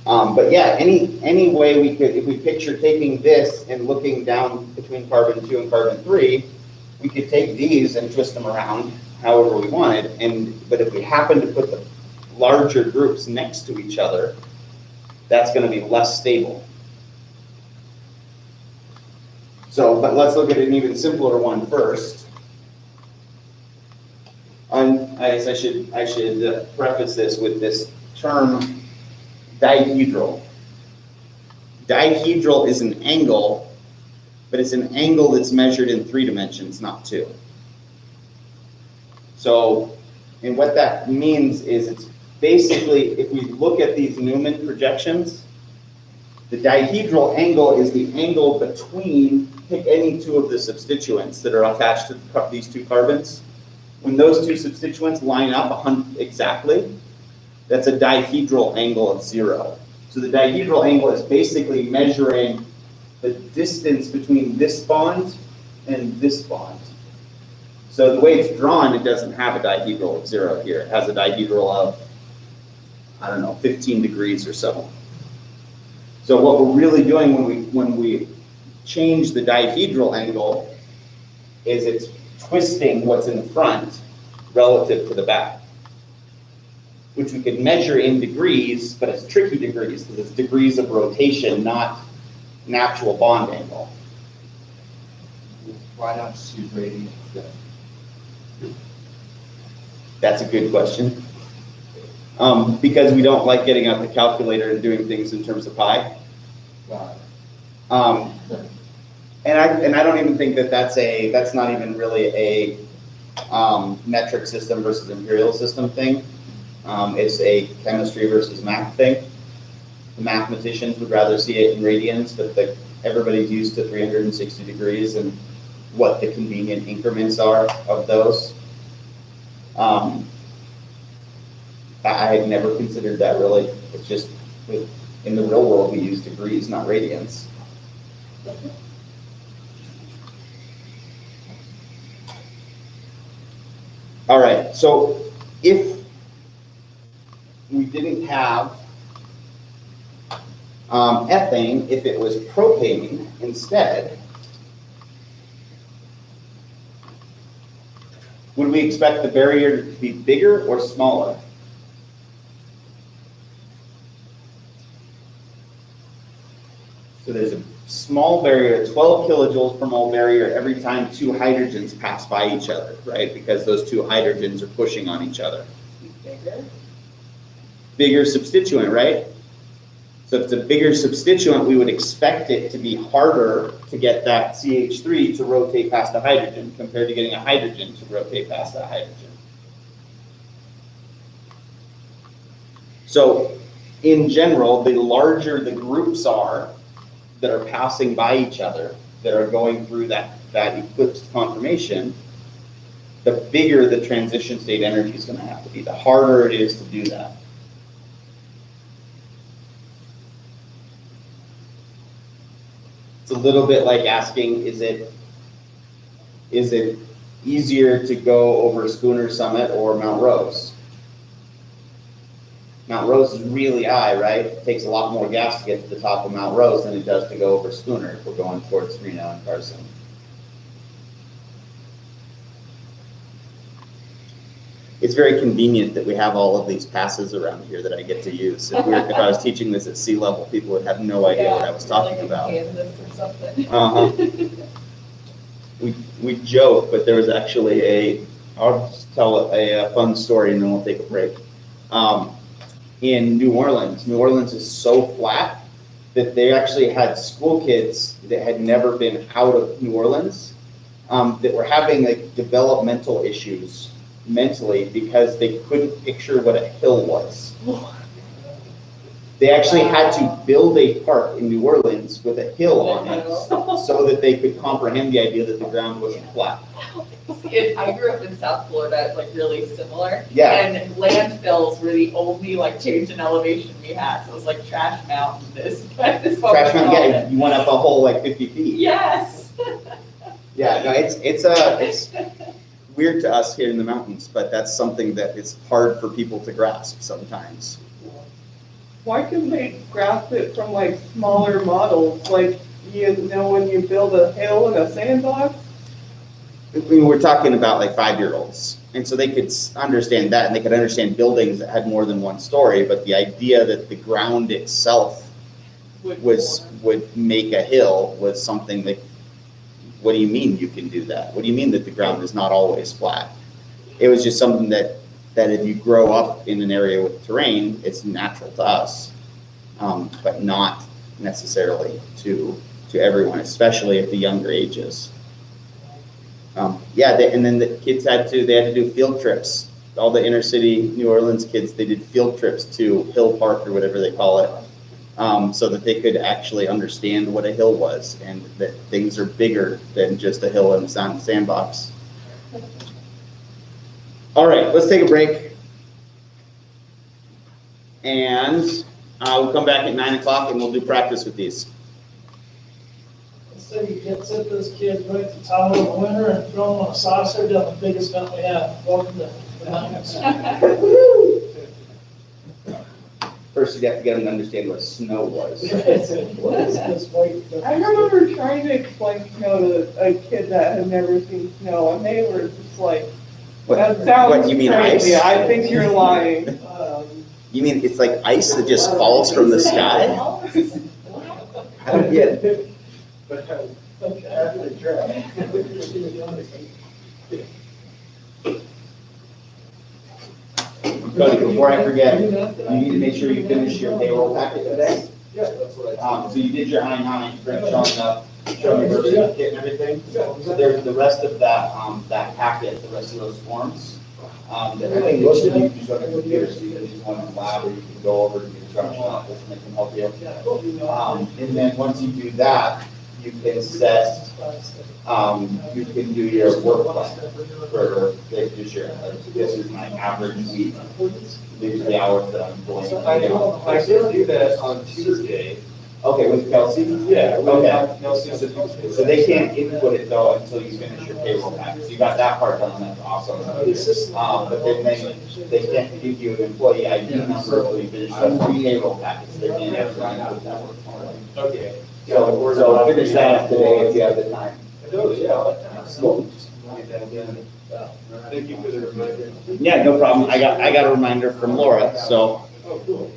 Speaker 1: But yeah, any way we could, if we picture taking this and looking down between carbon 2 and carbon 3, we could take these and twist them around however we wanted. But if we happen to put the larger groups next to each other, that's going to be less stable. So, but let's look at an even simpler one first. I guess I should preface this with this term, dihedral. Dihedral is an angle, but it's an angle that's measured in 3 dimensions, not 2. So, and what that means is it's basically, if we look at these Newman projections, the dihedral angle is the angle between, pick any 2 of the substituents that are attached to these 2 carbons. When those 2 substituents line up exactly, that's a dihedral angle of 0. So the dihedral angle is basically measuring the distance between this bond and this bond. So the way it's drawn, it doesn't have a dihedral of 0 here. It has a dihedral of, I don't know, 15 degrees or so. So what we're really doing when we change the dihedral angle is it's twisting what's in the front relative to the back, which we could measure in degrees, but it's tricky degrees because it's degrees of rotation, not an actual bond angle.
Speaker 2: Why not just use radians then?
Speaker 1: That's a good question. Because we don't like getting out the calculator and doing things in terms of pi.
Speaker 2: Wow.
Speaker 1: And I don't even think that that's not even really a metric system versus imperial system thing. It's a chemistry versus math thing. The mathematicians would rather see it in radians, but everybody's used to 360 degrees and what the convenient increments are of those. I had never considered that really. It's just in the real world we use degrees, not radians. All right, so if we didn't have ethane, if it was propane instead, would we expect the barrier to be bigger or smaller? So there's a small barrier, 12 kilojoules per mole barrier every time two hydrogens pass by each other, right? Because those two hydrogens are pushing on each other. Bigger substituent, right? So if it's a bigger substituent, we would expect it to be harder to get that CH3 to rotate past the hydrogen compared to getting a hydrogen to rotate past that hydrogen. So in general, the larger the groups are that are passing by each other, that are going through that eclipsed conformation, the bigger the transition state energy is going to have to be, the harder it is to do that. It's a little bit like asking, is it easier to go over Schooner Summit or Mount Rose? Mount Rose is really high, right? It takes a lot more gas to get to the top of Mount Rose than it does to go over Schooner if we're going towards Reno and Carson. It's very convenient that we have all of these passes around here that I get to use. If I was teaching this at sea level, people would have no idea what I was talking about.
Speaker 4: Kansas or something.
Speaker 1: We joke, but there was actually I'll just tell a fun story and then we'll take a break. In New Orleans is so flat that they actually had school kids that had never been out of New Orleans that were having like developmental issues mentally because they couldn't picture what a hill was. They actually had to build a park in New Orleans with a hill on it so that they could comprehend the idea that the ground wasn't flat.
Speaker 4: I grew up in South Florida, it's like really similar.
Speaker 1: Yeah.
Speaker 4: And landfills were the only like change in elevation we had. So it was like Trash Mountain, this
Speaker 1: Trash Mountain, yeah, you went up a whole like 50 feet.
Speaker 4: Yes.
Speaker 1: Yeah, no, it's weird to us here in the mountains, but that's something that is hard for people to grasp sometimes.
Speaker 5: Why couldn't they grasp it from like smaller models? Like, you know, when you build a hill in a sandbox?
Speaker 1: We're talking about like 5-year-olds. And so they could understand that, and they could understand buildings that had more than one story, but the idea that the ground itself would make a hill was something that, what do you mean you can do that? What do you mean that the ground is not always flat? It was just something that if you grow up in an area with terrain, it's natural to us, but not necessarily to everyone, especially at the younger ages. And then the kids had to do field trips. All the inner city New Orleans kids, they did field trips to Hill Park or whatever they call it, so that they could actually understand what a hill was and that things are bigger than just a hill and a sandbox. All right, let's take a break. And we'll come back at 9 o'clock and we'll do practice with these.
Speaker 6: So you can set those kids right at the top of the winter and throw them on a saucer down the biggest mountain we have. Welcome to the mountains.
Speaker 1: First, you have to get them to understand what snow was.
Speaker 5: I remember trying to explain snow to a kid that had never seen snow, and they were just like, that sounds
Speaker 1: what, you mean
Speaker 5: crazy.
Speaker 1: ice?
Speaker 5: I think you're lying.
Speaker 1: You mean it's like ice that just falls from the sky? I don't get it. Cody, before I forget, you need to make sure you finish your payroll packet today.
Speaker 2: Yeah, that's what I.
Speaker 1: So you did your I-9, showing up, showing your birth certificate and everything. So there's the rest of that, that packet, the rest of those forms. I think most of you can just on the computer, so you can just go in the lab or you can go over to the instruction office and they can help you. And then once you do that, you can set, you can do your work plan for this year. This is my average week. These are the hours that I'm going to do.
Speaker 2: I did do that on Tuesday.
Speaker 1: Okay, with Kelsey?
Speaker 2: Yeah.
Speaker 1: Okay. So they can't input it though until you finish your payroll package. So you got that part done, that's awesome. But then they can't give you an employee ID number until you finish the payroll package. They can't actually input that work.
Speaker 2: Okay.
Speaker 1: So finish that today if you have the time.
Speaker 2: Cool. Thank you for the reminder.
Speaker 1: Yeah, no problem. I got a reminder from Laura, so
Speaker 2: Oh, cool.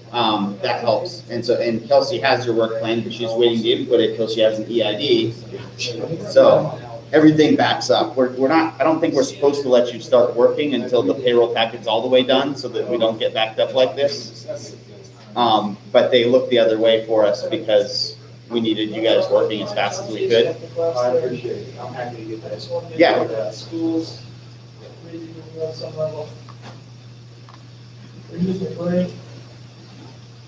Speaker 1: that helps. And Kelsey has your work plan, but she's waiting to input it until she has an EID. So everything backs up. We're not, I don't think we're supposed to let you start working until the payroll packet's all the way done so that we don't get backed up like this. But they looked the other way for us because we needed you guys working as fast as we could.
Speaker 2: I appreciate it. I'm happy to get that.
Speaker 1: Yeah.
Speaker 6: Schools, reading on some level. We're using brain.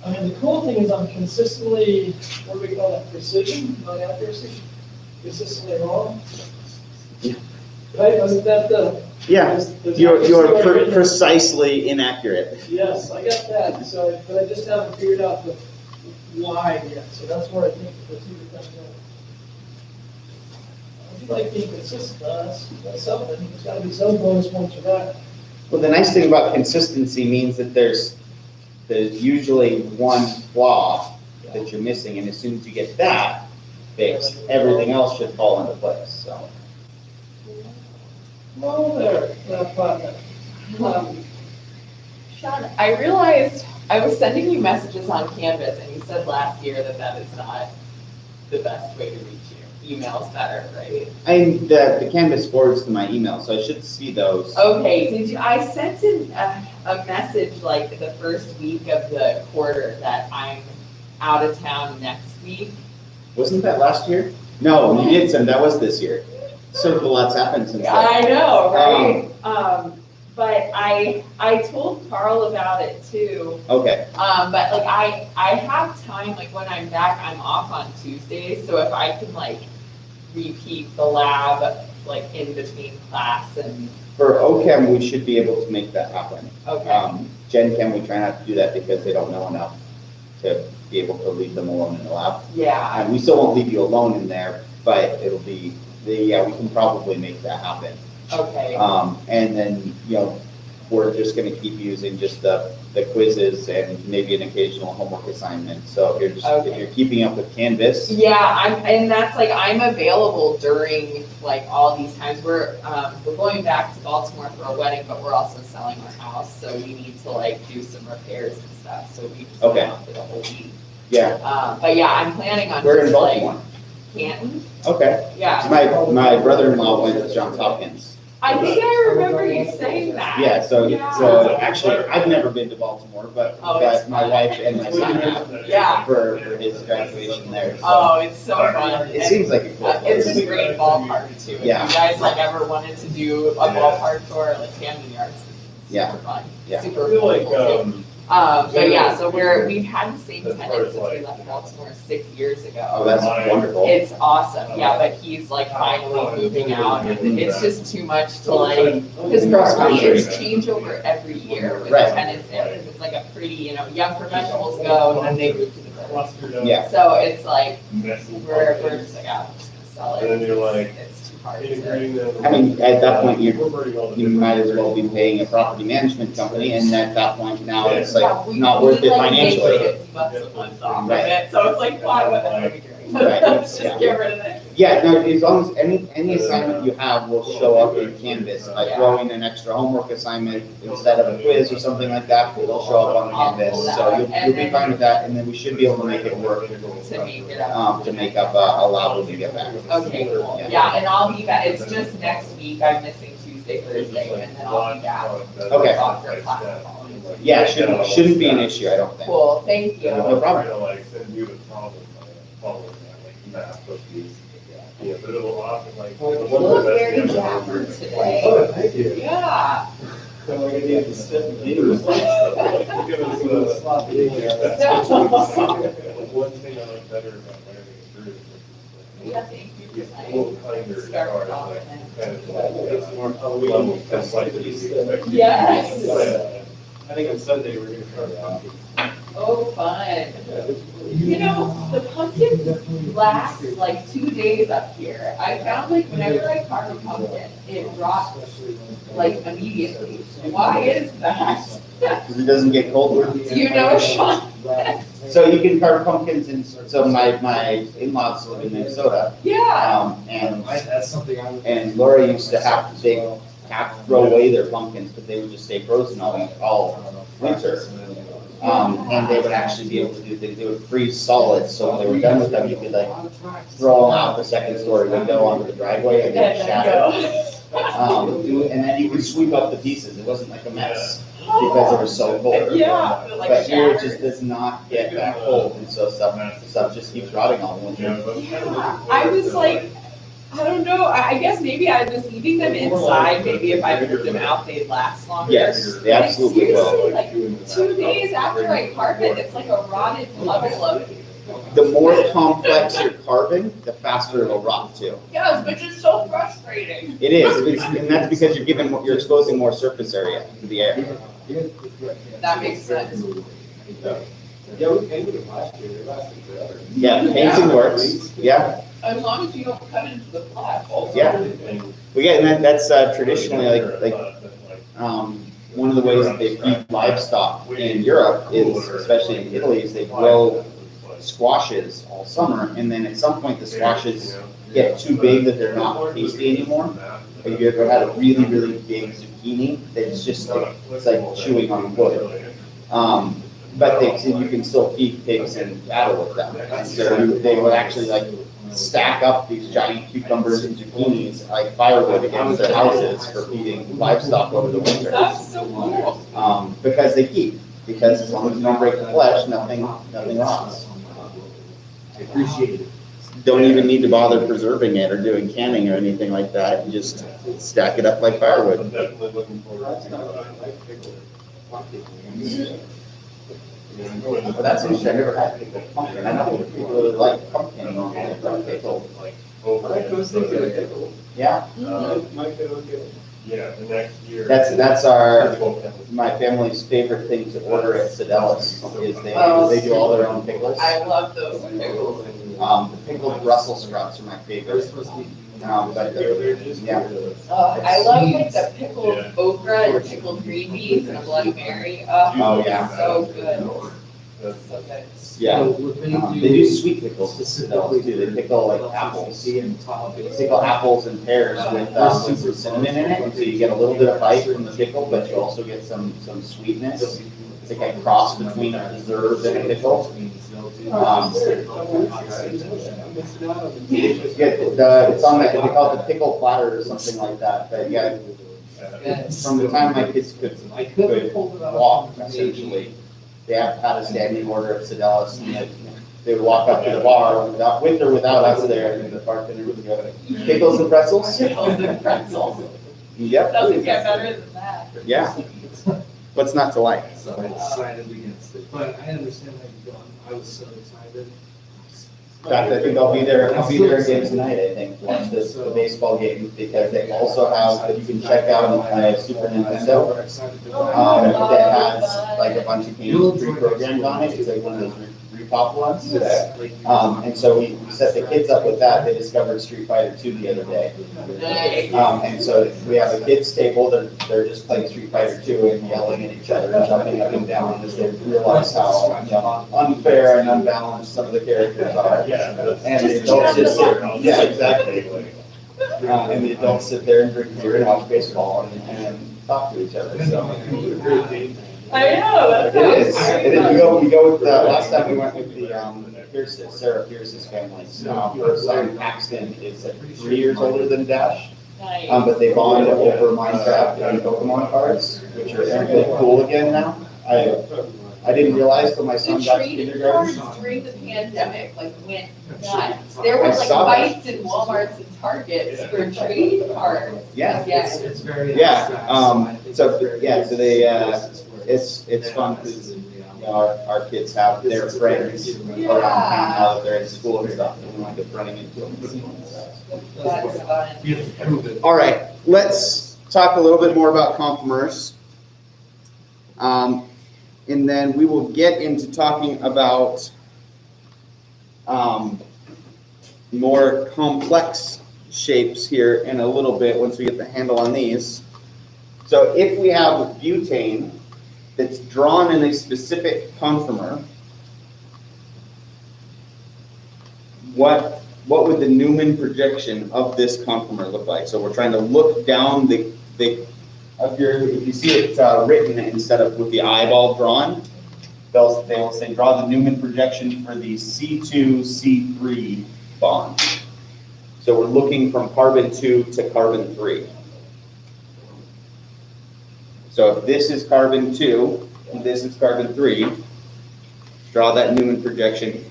Speaker 6: I mean, the cool thing is I'm consistently, what do we call that, precision, not accuracy? Consistently wrong. Right, wasn't that the?
Speaker 1: Yeah, you're precisely inaccurate.
Speaker 6: Yes, I got that, so, but I just haven't figured out the why yet, so that's where I think the two comes in. I do like being consistent, that's something, there's gotta be some bonus points for that.
Speaker 1: Well, the nice thing about consistency means that there's usually one flaw that you're missing, and as soon as you get that fixed, everything else should fall into place, so.
Speaker 6: Well, there, that partner.
Speaker 4: Sean, I realized I was sending you messages on Canvas and you said last year that that is not the best way to reach you. Email's better, right?
Speaker 1: The Canvas forwards to my email, so I should see those.
Speaker 4: Okay, did you, I sent in a message like the first week of the quarter that I'm out of town next week.
Speaker 1: Wasn't that last year? No, you did send, that was this year. So a lot's happened since then.
Speaker 4: I know, right? But I told Carl about it too.
Speaker 1: Okay,
Speaker 4: But like I have time, like when I'm back, I'm off on Tuesdays, so if I can like repeat the lab like in between class and.
Speaker 1: for OChem, we should be able to make that happen.
Speaker 4: Okay.
Speaker 1: Gen Chem, we try not to do that because they don't know enough to be able to leave them alone in the lab.
Speaker 4: Yeah.
Speaker 1: And we still won't leave you alone in there, but it'll be, yeah, we can probably make that happen.
Speaker 4: Okay.
Speaker 1: And then, we're just gonna keep using just the quizzes and maybe an occasional homework assignment. So if you're keeping up with Canvas.
Speaker 4: Yeah, and that's like, I'm available during like all these times. We're going back to Baltimore for a wedding, but we're also selling our house, so we need to like do some repairs and stuff. So we just went out for the whole week.
Speaker 1: Yeah.
Speaker 4: But yeah, I'm planning on
Speaker 1: We're in
Speaker 4: just
Speaker 1: Baltimore.
Speaker 4: like Canton.
Speaker 1: Okay.
Speaker 4: Yeah.
Speaker 1: My brother-in-law went to Johns Hopkins.
Speaker 4: I think I remember you saying that.
Speaker 1: Yeah, so actually, I've never been to Baltimore, but
Speaker 4: it's
Speaker 1: my
Speaker 4: fun.
Speaker 1: wife and my son have.
Speaker 4: Yeah.
Speaker 1: For his graduation there. So
Speaker 4: Oh, it's so fun.
Speaker 1: it seems like a cool
Speaker 4: It's
Speaker 1: place.
Speaker 4: a great ballpark too.
Speaker 1: Yeah.
Speaker 4: If you guys like ever wanted to do a ballpark tour, like Camden Yards, is
Speaker 1: Yeah.
Speaker 4: super fun.
Speaker 1: Yeah.
Speaker 4: Super
Speaker 2: I feel like,
Speaker 4: cool too. But yeah, so we've had the same
Speaker 2: That's
Speaker 4: tenant
Speaker 2: part of
Speaker 4: since we
Speaker 2: like-
Speaker 4: left Baltimore 6 years
Speaker 1: Oh,
Speaker 4: ago.
Speaker 1: that's wonderful.
Speaker 4: It's awesome, yeah, but he's like finally moving out, and it's just too much to like, because
Speaker 1: Cross country.
Speaker 4: it's changeover every year with
Speaker 1: Right.
Speaker 4: tenants there, because it's like a pretty, young professionals go and then they move to the building.
Speaker 1: Yeah.
Speaker 4: So it's like,
Speaker 2: Messy.
Speaker 4: we're just like, I'm just gonna sell it.
Speaker 2: And then you're like,
Speaker 4: It's too hard to.
Speaker 2: integrating them.
Speaker 1: I mean, at that point, you
Speaker 2: Incorporating all the
Speaker 1: might as
Speaker 2: different-
Speaker 1: well be paying a property management company, and at that point now, it's
Speaker 4: Yeah,
Speaker 1: like
Speaker 4: we-
Speaker 1: not
Speaker 4: we
Speaker 1: worth it
Speaker 4: like make
Speaker 1: financially.
Speaker 4: $50 a month off of
Speaker 1: Right.
Speaker 4: it, so it's like, why, what are we doing?
Speaker 1: Right,
Speaker 4: Let's
Speaker 1: yeah.
Speaker 4: just get rid of it.
Speaker 1: Yeah, no, as long as any assignment you have will show up in Canvas, like throwing an extra homework assignment instead of a quiz or something like that, it'll show up on Canvas, so you'll be fine with that, and then we should be able to make it work,
Speaker 4: To make it up.
Speaker 1: to make up a lab when you get back.
Speaker 4: Okay, cool. Yeah, and I'll be back, it's just next week, I'm missing Tuesday, Thursday, and then I'll be back.
Speaker 1: Okay.
Speaker 4: After class the following week.
Speaker 1: Yeah, shouldn't be an issue, I don't think.
Speaker 4: Cool, thank you.
Speaker 1: No problem.
Speaker 2: Trying to like send you the
Speaker 7: but it'll often like.
Speaker 4: You look very dapper today.
Speaker 7: Oh, thank you.
Speaker 4: Yeah.
Speaker 7: So we're gonna need to step in. Give us a sloppy. One thing I like better about wearing a group.
Speaker 4: Yeah, thank you.
Speaker 7: We'll find your
Speaker 4: Start
Speaker 7: cars,
Speaker 4: off
Speaker 7: like,
Speaker 4: and-
Speaker 7: kind of, it's more level, that's like the expected.
Speaker 4: Yes.
Speaker 7: I think on Sunday we're gonna start pumpkins.
Speaker 4: Oh, fun. You know, the pumpkins last like 2 days up here. I found like whenever I carve a pumpkin, it rots like immediately. Why is that?
Speaker 1: Because it doesn't get cold enough.
Speaker 4: Do you know, Sean?
Speaker 1: So you can carve pumpkins in, so my in-laws live in Minnesota,
Speaker 4: Yeah.
Speaker 2: That's something I would.
Speaker 1: and Laura used to have to throw away their pumpkins, but they would just stay frozen all winter. And they would actually be able to do things, they would freeze solid, so when they were done with them, you could like throw them out the second story window onto the driveway and they would shatter. And then you could sweep up the pieces, it wasn't like a mess, because it was so cold.
Speaker 4: Yeah, like
Speaker 1: But here it
Speaker 4: shattered.
Speaker 1: just does not get that cold, and so stuff just keeps rotting all winter.
Speaker 4: Yeah, I was like, I don't know, I guess maybe I was leaving them inside, maybe if I moved them out, they'd last longer.
Speaker 1: Yes, they absolutely will.
Speaker 4: Seriously, like 2 days after I carve it, it's like a rotted puddle of,
Speaker 1: The more complex you're carving, the faster it'll rot too.
Speaker 4: yes, which is so frustrating.
Speaker 1: It is, and that's because you're exposing more surface area to the air.
Speaker 4: That makes sense.
Speaker 2: Yeah, we painted it last year, it lasted forever.
Speaker 1: Yeah, painting works, yeah,
Speaker 4: As long as you don't cut into the flesh.
Speaker 1: yeah. We get, and that's traditionally one of the ways that they feed livestock in Europe is, especially in Italy, is they grow squashes all summer, and then at some point the squashes get too big that they're not tasty anymore. Have you ever had a really, really big zucchini that's just like, it's like chewing on wood? But you can still feed pigs and cattle with them. And so they would actually like stack up these giant cucumbers and zucchinis like firewood against their houses for feeding livestock over the winter.
Speaker 4: That's so cool.
Speaker 1: Because they keep, because as long as you don't break the flesh, nothing rots.
Speaker 2: I appreciate it.
Speaker 1: Don't even need to bother preserving it or doing canning or anything like that. You just stack it up like firewood.
Speaker 7: I'm definitely looking forward to
Speaker 1: But that's interesting. I've never had pickled pumpkin. I know people really like pumpkin pickled.
Speaker 7: like
Speaker 2: those things that are pickled.
Speaker 1: Yeah,
Speaker 2: Might be okay.
Speaker 7: Yeah, the next year.
Speaker 1: that's my family's favorite thing to order at Sedelis is they do all their own pickles.
Speaker 4: I love those pickles.
Speaker 1: The pickled Brussels sprouts are my favorite. Yeah.
Speaker 4: I love like the pickled okra and pickled green beans and a Bloody Mary.
Speaker 1: Oh, yeah.
Speaker 4: So good. So good.
Speaker 1: Yeah. They do sweet pickles at Sedelis too. They pickle like apples. They pickle apples and pears with some cinnamon in it, and so you get a little bit of bite from the pickle, but you also get some sweetness. It's like a cross between a preserve and a pickle. It's on that, they call it the pickle platter or something like that, but yeah, from the time my kids could walk, essentially, they have had a standing order at Sedelis, and they would walk up to the bar with or without us there, and the bartender would go, pickles and pretzels?
Speaker 4: Pickles and pretzels.
Speaker 1: Yep.
Speaker 4: Doesn't get better than that.
Speaker 1: Yeah. What's not to like?
Speaker 2: So I decided against it, but I understand how you're going. I was so excited.
Speaker 1: In fact, I think I'll be there again tonight, I think, to watch the baseball game, because they also have, you can check out a Super Nintendo, that has like a bunch of games pre-programmed on it, it's like one of those repop ones. And so we set the kids up with that, they discovered Street Fighter 2 the other day.
Speaker 4: Nice.
Speaker 1: And so we have a kids table, they're just playing Street Fighter 2 and yelling at each other and jumping up and down as they realize how unfair and unbalanced some of the characters are. And the adults just sit, yeah, exactly. And the adults sit there and drink beer and watch baseball and talk to each other, so.
Speaker 4: I know, that
Speaker 1: It
Speaker 4: sounds
Speaker 1: is. We go with, last time we went with the Pierce's, Sarah Pierce's family. Her son Paxton is like 3 years older than Dash.
Speaker 4: nice.
Speaker 1: But they bond over Minecraft and Pokemon cards, which are really cool again now. I didn't realize till my
Speaker 4: The
Speaker 1: son got to
Speaker 4: trading
Speaker 1: kindergarten.
Speaker 4: cards during the pandemic, like, went nuts. There
Speaker 1: I
Speaker 4: were like
Speaker 1: saw that.
Speaker 4: fights in Walmarts and Targets for trading cards.
Speaker 1: Yeah.
Speaker 4: Yes.
Speaker 2: It's very
Speaker 1: Yeah,
Speaker 2: abstract,
Speaker 1: um,
Speaker 2: I think
Speaker 1: so,
Speaker 2: it's very
Speaker 1: yeah,
Speaker 2: easy
Speaker 1: so they,
Speaker 2: to see places where
Speaker 1: it's fun because,
Speaker 2: in
Speaker 1: you
Speaker 2: reality.
Speaker 1: know, our kids have their friends around town now that they're in school and stuff, and we wind up running into them.
Speaker 4: That's fun.
Speaker 1: All right, let's talk a little bit more about conformers. And then we will get into talking about more complex shapes here in a little bit once we get the handle on these. So if we have butane that's drawn in a specific conformer, what would the Newman projection of this conformer look like? So we're trying to look down the if you see it written instead of with the eyeball drawn, they will say draw the Newman projection for the C2C3 bond. So we're looking from carbon 2 to carbon 3. So if this is carbon 2 and this is carbon 3, draw that Newman projection.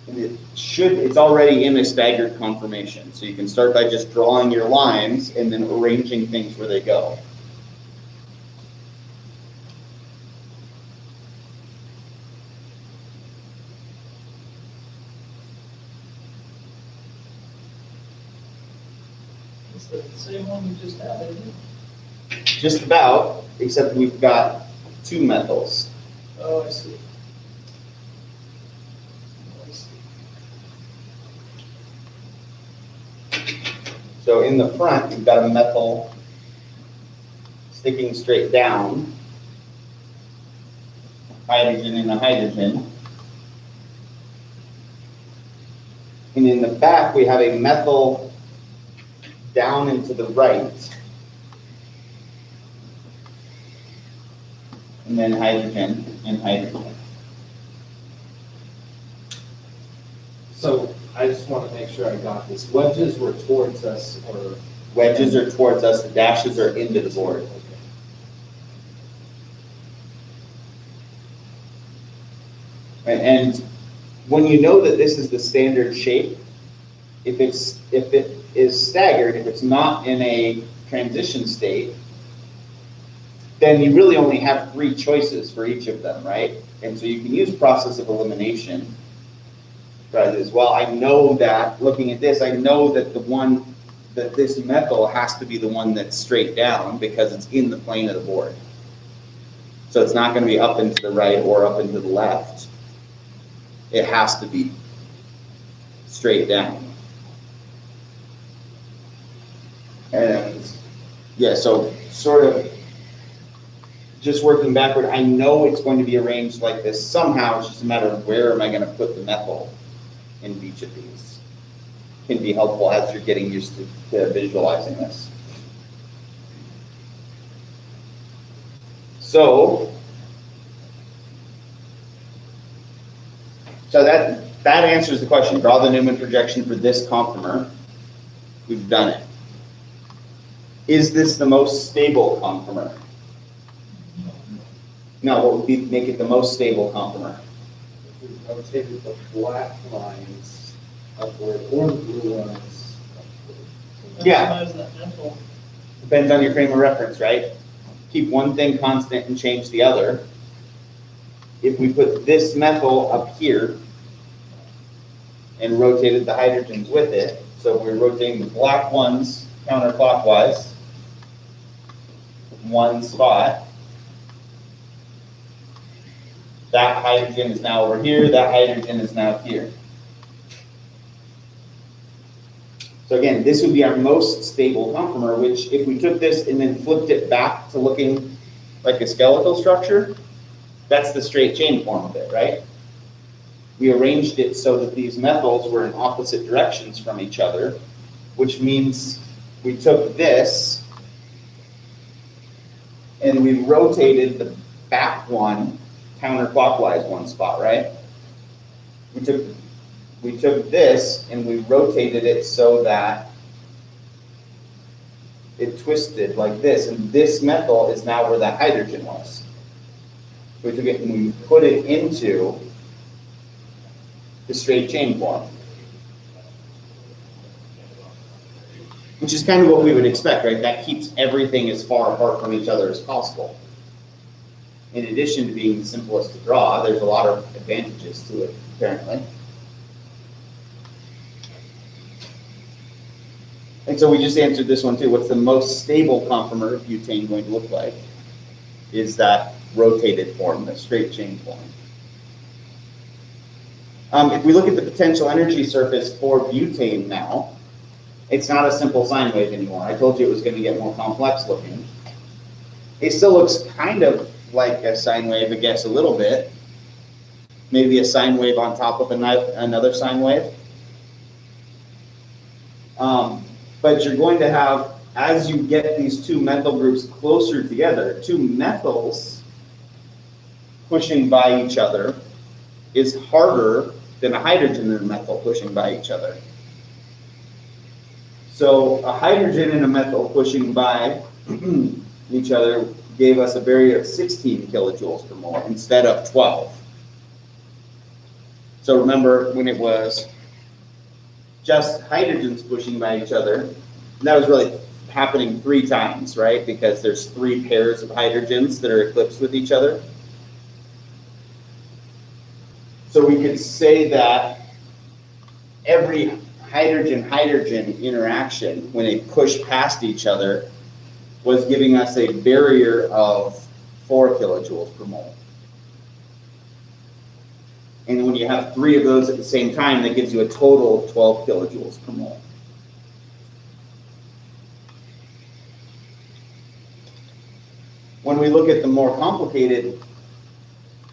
Speaker 1: It's already in a staggered conformation. So you can start by just drawing your lines and then arranging things where they go.
Speaker 6: It's the same one we just had, isn't it?
Speaker 1: Just about, except we've got 2 methyls.
Speaker 6: Oh, I see. I see.
Speaker 1: So in the front, you've got a methyl sticking straight down, hydrogen and a hydrogen. And in the back, we have a methyl down and to the right. And then hydrogen and hydrogen.
Speaker 2: So I just want to make sure I got this. Wedges were towards us or?
Speaker 1: Wedges are towards us, the dashes are into the board.
Speaker 2: Okay.
Speaker 1: And when you know that this is the standard shape, if it is staggered, if it's not in a transition state, then you really only have 3 choices for each of them, right? And so you can use process of elimination. Right, as well, I know that, looking at this, I know that this methyl has to be the one that's straight down because it's in the plane of the board. So it's not going to be up and to the right or up and to the left. It has to be straight down. And yeah, so sort of just working backward, I know it's going to be arranged like this somehow. It's just a matter of where am I going to put the methyl in each of these. Can be helpful as you're getting used to visualizing this. So that answers the question. Draw the Newman projection for this conformer. We've done it. Is this the most stable conformer? No, what would make it the most stable conformer?
Speaker 2: If we rotated the black lines upward or the blue lines upward.
Speaker 1: Yeah.
Speaker 6: Maximize that mental.
Speaker 1: Depends on your frame of reference, right? Keep one thing constant and change the other. If we put this methyl up here and rotated the hydrogens with it, so we're rotating the black ones counterclockwise, one spot, that hydrogen is now over here, that hydrogen is now here. So again, this would be our most stable conformer, which if we took this and then flipped it back to looking like a skeletal structure, that's the straight chain form of it, right? We arranged it so that these methyls were in opposite directions from each other, which means we took this and we rotated the back one counterclockwise one spot, right? We took this and we rotated it so that it twisted like this, and this methyl is now where that hydrogen was. We took it and we put it into the straight chain form. Which is kind of what we would expect, right? That keeps everything as far apart from each other as possible. In addition to being the simplest to draw, there's a lot of advantages to it, apparently. And so we just answered this one too. What's the most stable conformer of butane going to look like? Is that rotated form, the straight chain form. If we look at the potential energy surface for butane now, it's not a simple sine wave anymore. I told you it was going to get more complex looking. It still looks kind of like a sine wave, I guess, a little bit. Maybe a sine wave on top of another sine wave. But you're going to have, as you get these two methyl groups closer together, two methyls pushing by each other is harder than a hydrogen and a methyl pushing by each other. So a hydrogen and a methyl pushing by each other gave us a barrier of 16 kilojoules per mole instead of 12. So remember when it was just hydrogens pushing by each other, that was really happening 3 times, right? Because there's 3 pairs of hydrogens that are eclipsed with each other. So we could say that every hydrogen-hydrogen interaction, when they push past each other, was giving us a barrier of 4 kilojoules per mole. And when you have 3 of those at the same time, that gives you a total of 12 kilojoules per mole. When we look at the more complicated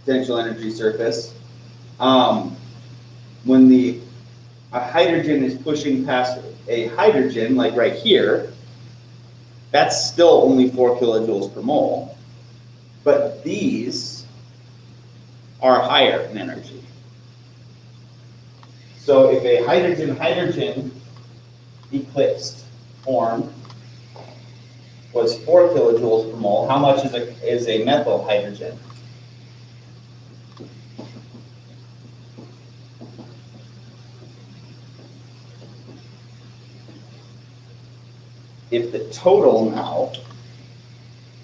Speaker 1: potential energy surface, when a hydrogen is pushing past a hydrogen, like right here, that's still only 4 kilojoules per mole. But these are higher in energy. So if a hydrogen-hydrogen eclipsed form was 4 kilojoules per mole, how much is a methyl hydrogen? If the total now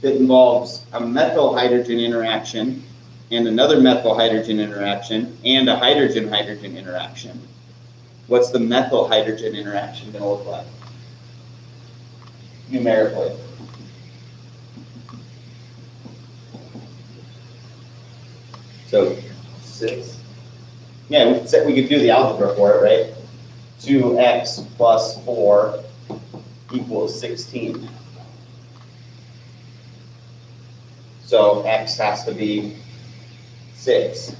Speaker 1: that involves a methyl hydrogen interaction and another methyl hydrogen interaction and a hydrogen-hydrogen interaction, what's the methyl hydrogen interaction going to look like numerically? So 6. Yeah, we could do the algebra for it, right? 2x plus 4 equals 16. So x has to be 6.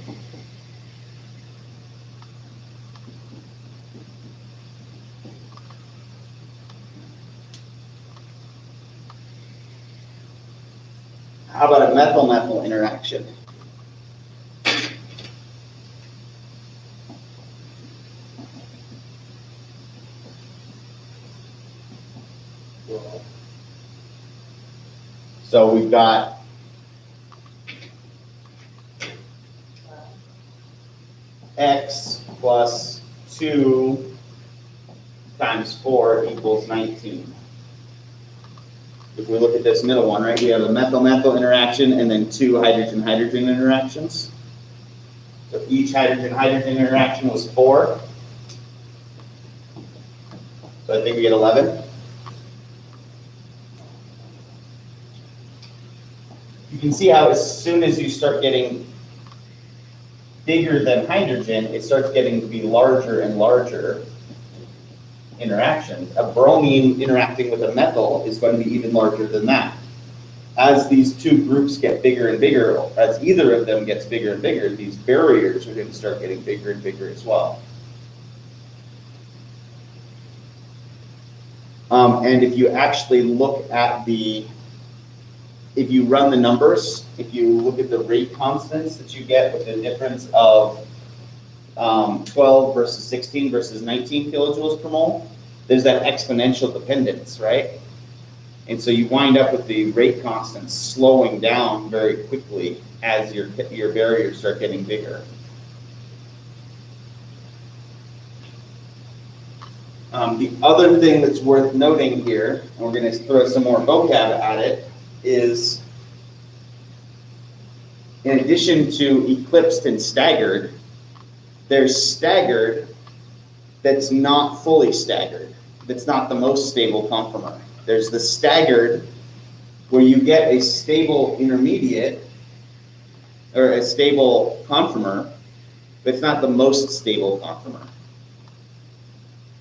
Speaker 1: How about a methyl-methyl interaction? So we've got x plus 2 times 4 equals 19. If we look at this middle one, right, we have a methyl-methyl interaction and then 2 hydrogen-hydrogen interactions. So each hydrogen-hydrogen interaction was 4. So I think we get 11. You can see how as soon as you start getting bigger than hydrogen, it starts getting to be larger and larger interactions. A bromine interacting with a methyl is going to be even larger than that. As these two groups get bigger and bigger, as either of them gets bigger and bigger, these barriers are going to start getting bigger and bigger as well. And if you actually look at if you run the numbers, if you look at the rate constants that you get with the difference of 12 versus 16 versus 19 kilojoules per mole, there's that exponential dependence, right? And so you wind up with the rate constant slowing down very quickly as your barriers start getting bigger. The other thing that's worth noting here, and we're going to throw some more vocab at it, is in addition to eclipsed and staggered, there's staggered that's not fully staggered. That's not the most stable conformer. There's the staggered where you get a stable intermediate or a stable conformer, but it's not the most stable conformer.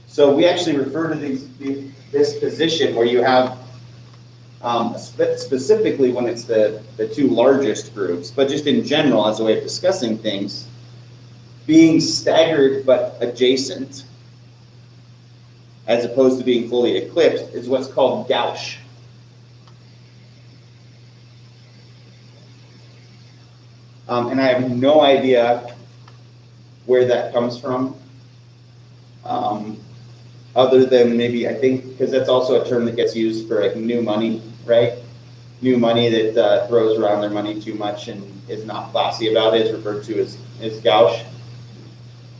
Speaker 1: So we actually refer to this position where you have, specifically when it's the two largest groups, but just in general as a way of discussing things, being staggered but adjacent, as opposed to being fully eclipsed, is what's called gauche. And I have no idea where that comes from. Other than maybe, I think, because that's also a term that gets used for like new money, right? New money that throws around their money too much and is not classy about it is referred to as gauche.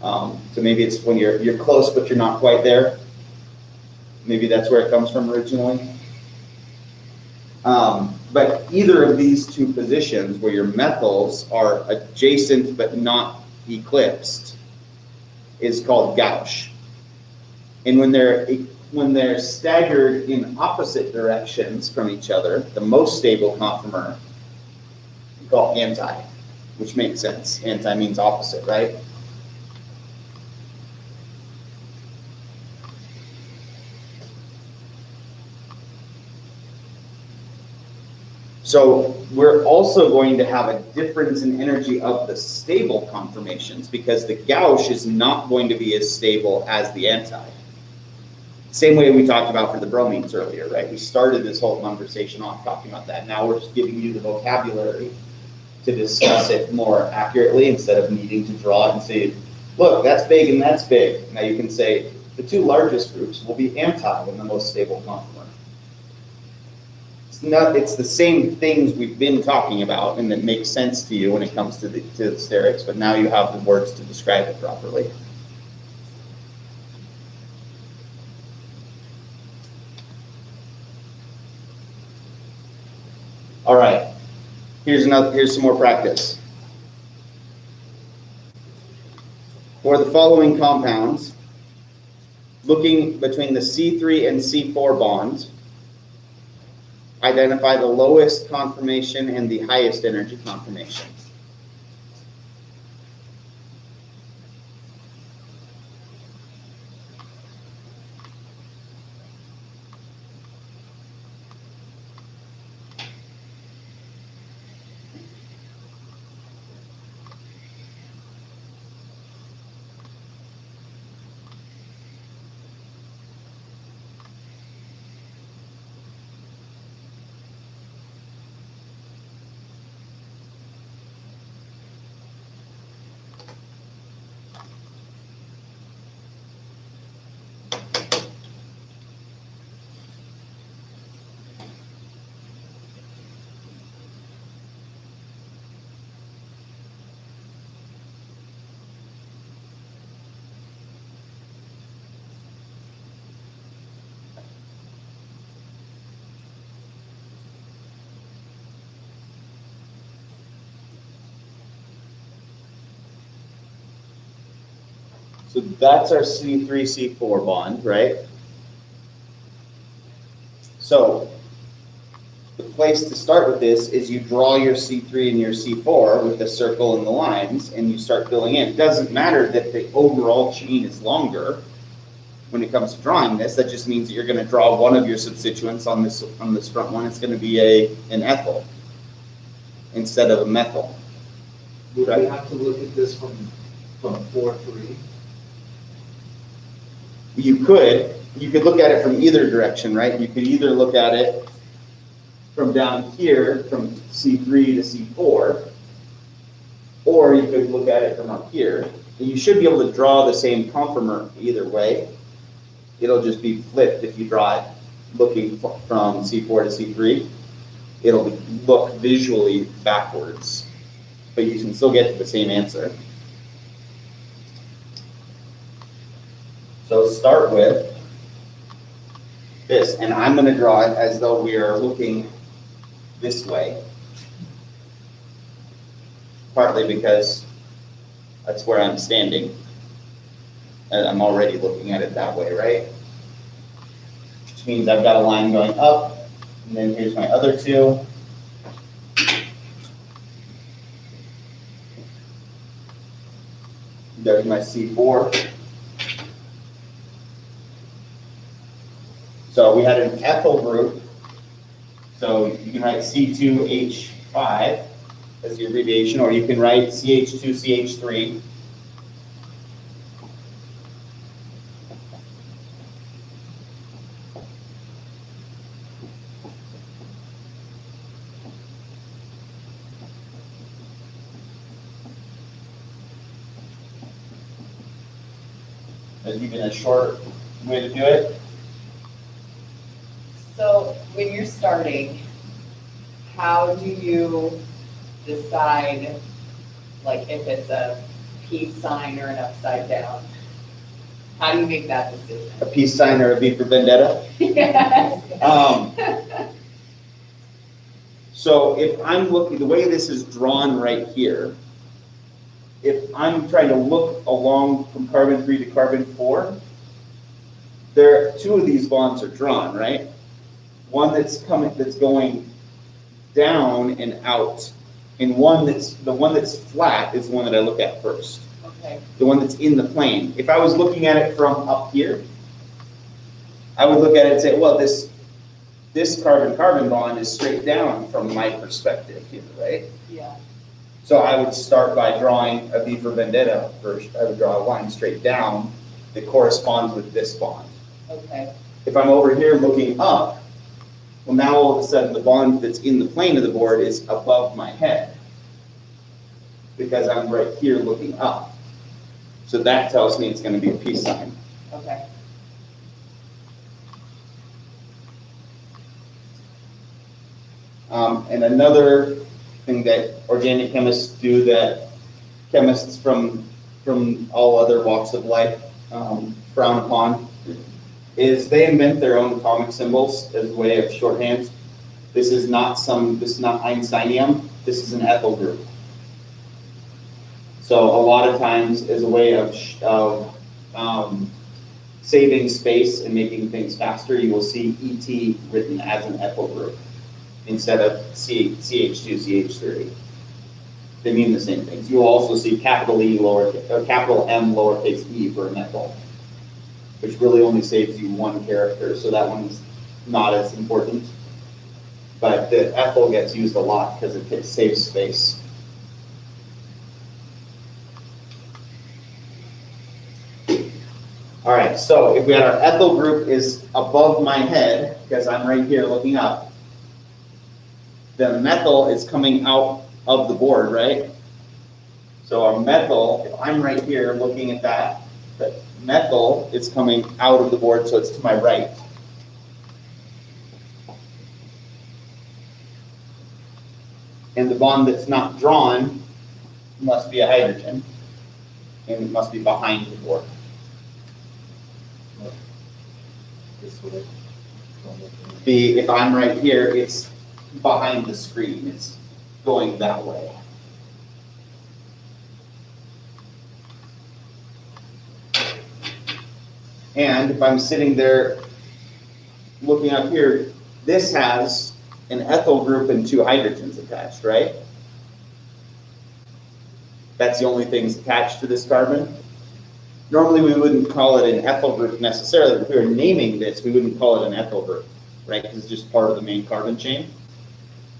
Speaker 1: So maybe it's when you're close but you're not quite there. Maybe that's where it comes from originally. But either of these two positions where your methyls are adjacent but not eclipsed is called gauche. And when they're staggered in opposite directions from each other, the most stable conformer, we call anti, which makes sense. Anti means opposite, right? So we're also going to have a difference in energy of the stable conformations because the gauche is not going to be as stable as the anti. Same way we talked about for the bromines earlier, right? We started this whole conversation off talking about that. Now we're just giving you the vocabulary to discuss it more accurately instead of needing to draw it and say, look, that's big and that's big. Now you can say the two largest groups will be anti in the most stable conformer. It's the same things we've been talking about and that makes sense to you when it comes to the sterics, but now you have the words to describe it properly. All right, here's some more practice. For the following compounds, looking between the C3 and C4 bonds, identify the lowest conformation and the highest energy conformation. So that's our C3, C4 bond, right? So the place to start with this is you draw your C3 and your C4 with the circle and the lines, and you start filling in. It doesn't matter that the overall chain is longer when it comes to drawing this. That just means that you're going to draw one of your substituents on this front one. It's going to be an ethyl instead of a methyl.
Speaker 2: Would we have to look at this from 4-3?
Speaker 1: You could look at it from either direction, right? You could either look at it from down here, from C3 to C4, or you could look at it from up here. And you should be able to draw the same conformer either way. It'll just be flipped if you draw it looking from C4 to C3, it'll look visually backwards, but you can still get to the same answer. So start with this, and I'm going to draw it as though we are looking this way, partly because that's where I'm standing, and I'm already looking at it that way, right? Which means I've got a line going up, and then here's my other two. There's my C4. So we had an ethyl group. So you can write C2H5 as the abbreviation, or you can write CH2CH3. There's even a short way to do it.
Speaker 4: So when you're starting, how do you decide, like, if it's a peace sign or an upside down? How do you make that decision?
Speaker 1: A peace sign or a V for vendetta.
Speaker 4: Yes.
Speaker 1: So if I'm looking, the way this is drawn right here, if I'm trying to look along from carbon 3 to carbon 4, two of these bonds are drawn, right? One that's going down and out, and the one that's flat is the one that I look at first.
Speaker 4: Okay.
Speaker 1: The one that's in the plane. If I was looking at it from up here, I would look at it and say, well, this carbon-carbon bond is straight down from my perspective here, right?
Speaker 4: Yeah.
Speaker 1: So I would start by drawing a V for vendetta first. I would draw a line straight down that corresponds with this bond.
Speaker 4: Okay.
Speaker 1: If I'm over here looking up, well, now all of a sudden the bond that's in the plane of the board is above my head because I'm right here looking up. So that tells me it's going to be a peace sign.
Speaker 4: Okay.
Speaker 1: And another thing that organic chemists do that chemists from all other walks of life frown upon is they invent their own atomic symbols as a way of shorthand. This is not Einsteinium, this is an ethyl group. So a lot of times as a way of saving space and making things faster, you will see ET written as an ethyl group instead of CH2, CH3. They mean the same things. You will also see capital E capital M lowercase e for a methyl, which really only saves you one character, so that one's not as important. But the ethyl gets used a lot because it saves space. All right, so if we had our ethyl group is above my head, because I'm right here looking up, the methyl is coming out of the board, right? So our methyl, if I'm right here looking at that, the methyl is coming out of the board, so it's to my right. And the bond that's not drawn must be a hydrogen, and it must be behind the board. If I'm right here, it's behind the screen. It's going that way. And if I'm sitting there looking up here, this has an ethyl group and two hydrogens attached, right? That's the only things attached to this carbon. Normally we wouldn't call it an ethyl group necessarily. If we were naming this, we wouldn't call it an ethyl group, right? Because it's just part of the main carbon chain.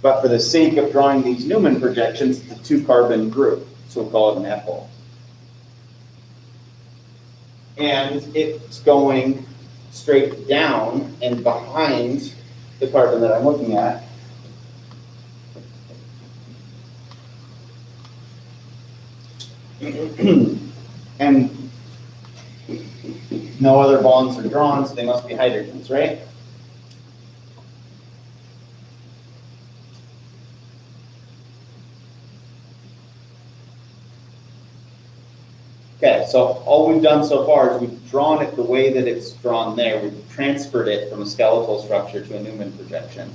Speaker 1: But for the sake of drawing these Newman projections, it's a two-carbon group, so we'll call it an ethyl. And it's going straight down and behind the carbon that I'm looking at. And no other bonds are drawn, so they must be hydrogens, right? so all we've done so far is we've drawn it the way that it's drawn there. We've transferred it from a skeletal structure to a Newman projection.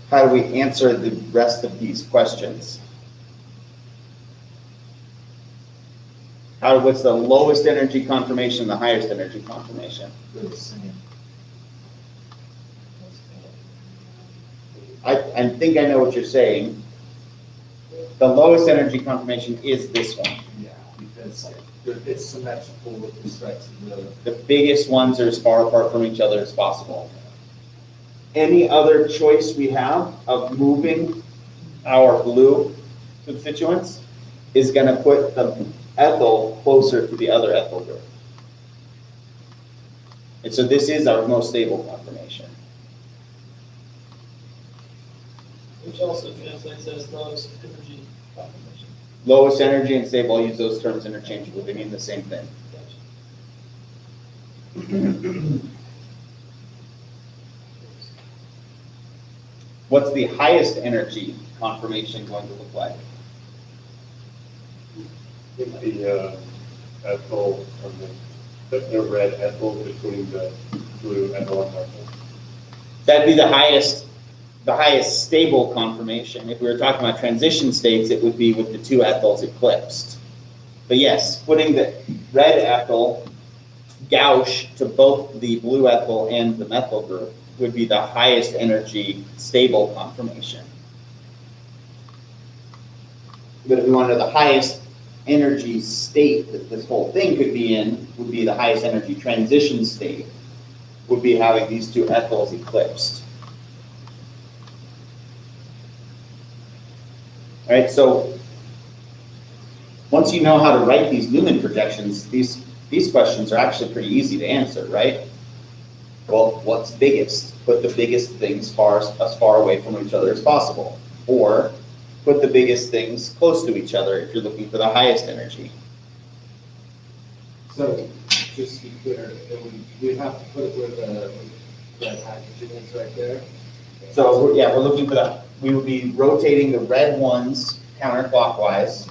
Speaker 1: How do we answer the rest of these questions? What's the lowest energy conformation, the highest energy conformation?
Speaker 2: They're the same.
Speaker 1: I think I know what you're saying. The lowest energy conformation is this one.
Speaker 2: Yeah, because it's symmetrical with respect to
Speaker 1: The biggest ones are as far apart from each other as possible. Any other choice we have of moving our blue constituents is going to put the ethyl closer to the other ethyl group. And so this is our most stable conformation.
Speaker 6: Which also translates as lowest energy confirmation.
Speaker 1: Lowest energy and stable, I'll use those terms interchangeably, they mean the same thing. What's the highest energy conformation going to look like?
Speaker 7: I think the ethyl, or the red ethyl between the blue ethyl and methyl.
Speaker 1: That'd be the highest stable conformation. If we were talking about transition states, it would be with the two ethyls eclipsed. But yes, putting the red ethyl gauche to both the blue ethyl and the methyl group would be the highest energy stable conformation. But if we wanted the highest energy state that this whole thing could be in, would be the highest energy transition state, would be having these two ethyls eclipsed. All right, so once you know how to write these Newman projections, these questions are actually pretty easy to answer, right? Well, what's biggest? Put the biggest things as far away from each other as possible. Or put the biggest things close to each other if you're looking for the highest energy.
Speaker 2: So, just to be clear, we'd have to put it where the red hydrogen is right there.
Speaker 1: So, yeah, we're looking for that. We would be rotating the red ones counterclockwise.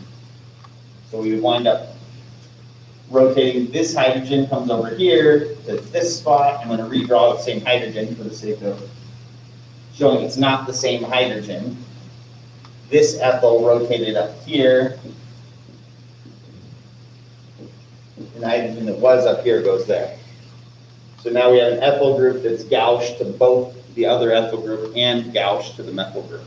Speaker 1: So we would wind up rotating this hydrogen comes over here to this spot. I'm going to redraw the same hydrogen for the sake of showing it's not the same hydrogen. This ethyl rotated up here. And the hydrogen that was up here goes there. So now we have an ethyl group that's gauche to both the other ethyl group and gauche to the methyl group.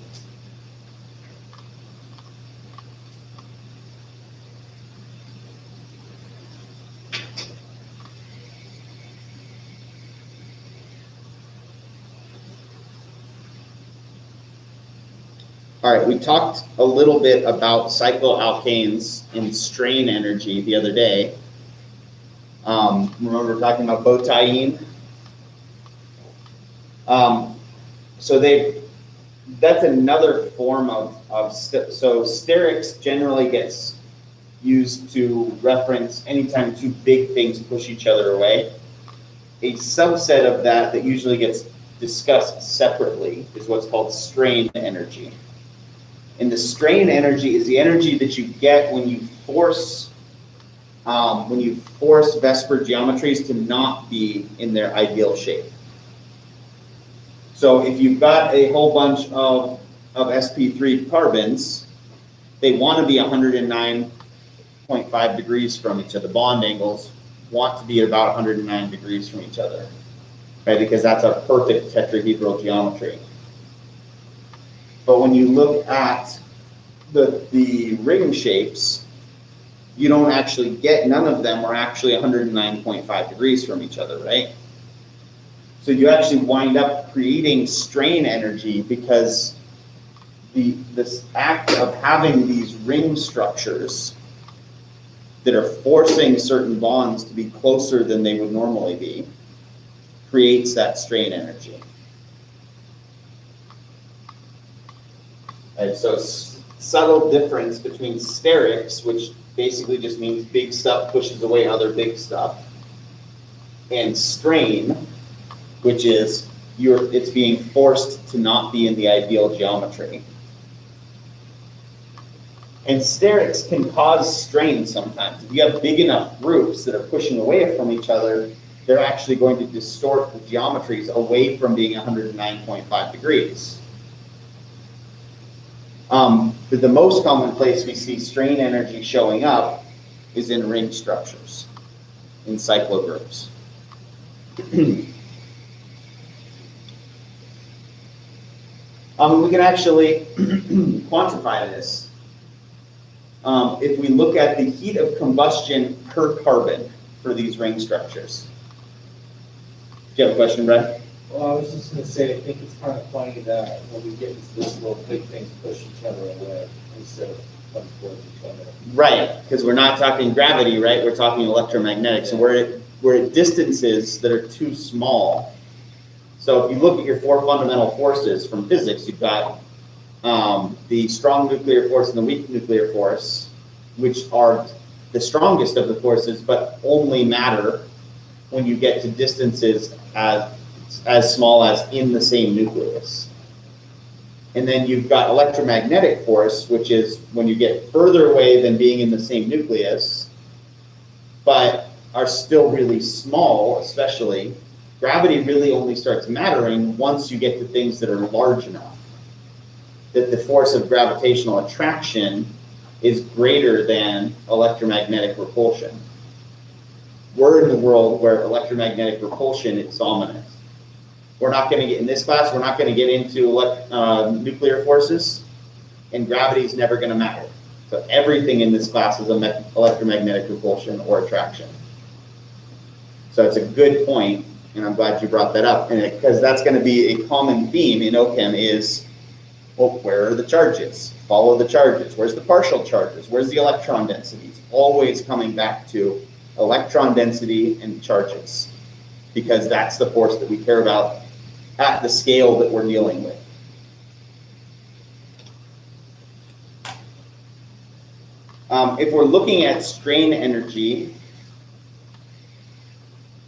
Speaker 1: All right, we talked a little bit about cycloalkanes and strain energy the other day. Remember talking about butadiene? So that's another form so sterics generally gets used to reference anytime two big things push each other away. A subset of that usually gets discussed separately is what's called strain energy. And the strain energy is the energy that you get when you force Vesper geometries to not be in their ideal shape. So if you've got a whole bunch of sp3 carbons, they want to be 109.5 degrees from each other. Bond angles want to be about 109 degrees from each other, right? Because that's a perfect tetrahedral geometry. But when you look at the ring shapes, you don't actually get, none of them are actually 109.5 degrees from each other, right? So you actually wind up creating strain energy because this act of having these ring structures that are forcing certain bonds to be closer than they would normally be creates that strain energy. And so subtle difference between sterics, which basically just means big stuff pushes away other big stuff, and strain, which is it's being forced to not be in the ideal geometry. And sterics can cause strain sometimes. If you have big enough groups that are pushing away from each other, they're actually going to distort the geometries away from being 109.5 degrees. But the most common place we see strain energy showing up is in ring structures, in cyclogroups. We can actually quantify this. If we look at the heat of combustion per carbon for these ring structures. Do you have a question, Brad?
Speaker 2: Well, I was just gonna say, I think it's kind of funny that when we get into this little big things push each other away instead of come towards each other.
Speaker 1: Right, because we're not talking gravity, right? We're talking electromagnetic. So we're at distances that are too small. So if you look at your four fundamental forces from physics, you've got the strong nuclear force and the weak nuclear force, which are the strongest of the forces, but only matter when you get to distances as small as in the same nucleus. And then you've got electromagnetic force, which is when you get further away than being in the same nucleus, but are still really small, especially. Gravity really only starts mattering once you get to things that are large enough, that the force of gravitational attraction is greater than electromagnetic repulsion. We're in the world where electromagnetic repulsion is dominant. We're not going to get, in this class, we're not going to get into nuclear forces, and gravity is never going to matter. So everything in this class is electromagnetic repulsion or attraction. So it's a good point, and I'm glad you brought that up, and because that's going to be a common theme in OCHEM is, well, where are the charges? Follow the charges. Where's the partial charges? Where's the electron density? It's always coming back to electron density and charges, because that's the force that we care about at the scale that we're dealing with. If we're looking at strain energy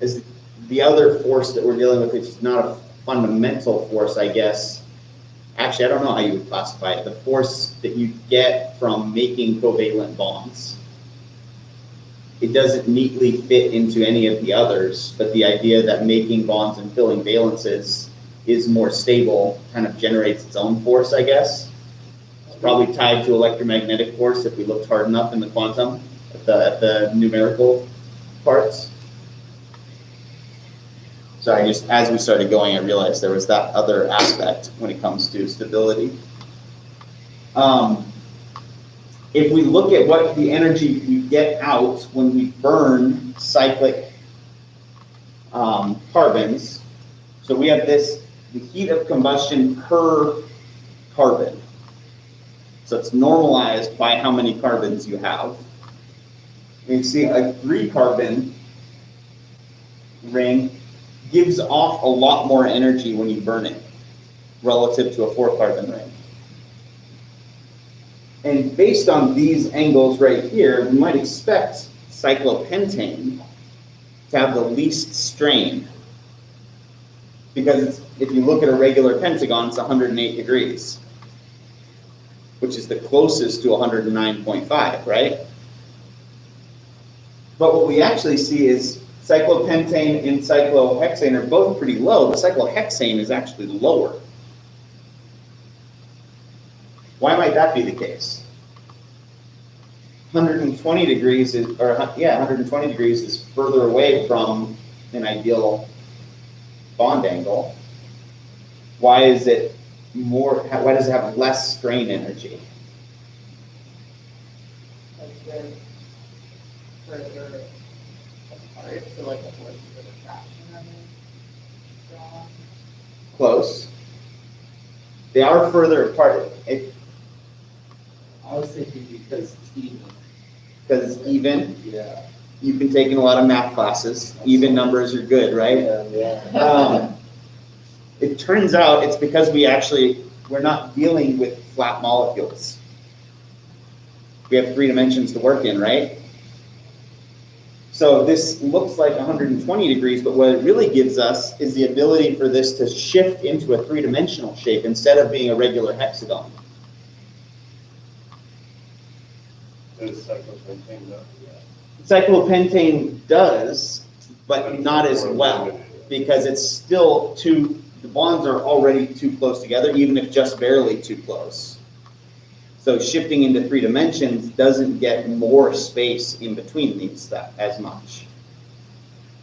Speaker 1: as the other force that we're dealing with, which is not a fundamental force, I guess. Actually, I don't know how you would classify it. The force that you get from making covalent bonds. It doesn't neatly fit into any of the others, but the idea that making bonds and filling valences is more stable kind of generates its own force, I guess. It's probably tied to electromagnetic force if we looked hard enough in the quantum, at the numerical parts. So I just, as we started going, I realized there was that other aspect when it comes to stability. If we look at what the energy we get out when we burn cyclic carbons, so we have this, the heat of combustion per carbon. So it's normalized by how many carbons you have. You see a 3-carbon ring gives off a lot more energy when you burn it relative to a 4-carbon ring. And based on these angles right here, we might expect cyclopentane to have the least strain, because if you look at a regular pentagon, it's 108 degrees, which is the closest to 109.5, right? But what we actually see is cyclopentane and cyclohexane are both pretty low, but cyclohexane is actually lower. Why might that be the case? 120 degrees is, 120 degrees is further away from an ideal bond angle. Why is it more, why does it have less strain energy?
Speaker 4: Like they're further apart, so like the forces of attraction are more strong.
Speaker 1: Close. They are further apart.
Speaker 2: I was thinking because it's even.
Speaker 1: Because it's even.
Speaker 2: Yeah.
Speaker 1: You've been taking a lot of math classes. Even numbers are good, right?
Speaker 2: Yeah.
Speaker 1: It turns out it's because we're not dealing with flat molecules. We have 3 dimensions to work in, right? So this looks like 120 degrees, but what it really gives us is the ability for this to shift into a 3-dimensional shape instead of being a regular hexagon.
Speaker 7: does cyclopentane not?
Speaker 1: Cyclopentane does, but not as well, because it's still the bonds are already too close together, even if just barely too close. So shifting into 3 dimensions doesn't get more space in between these as much.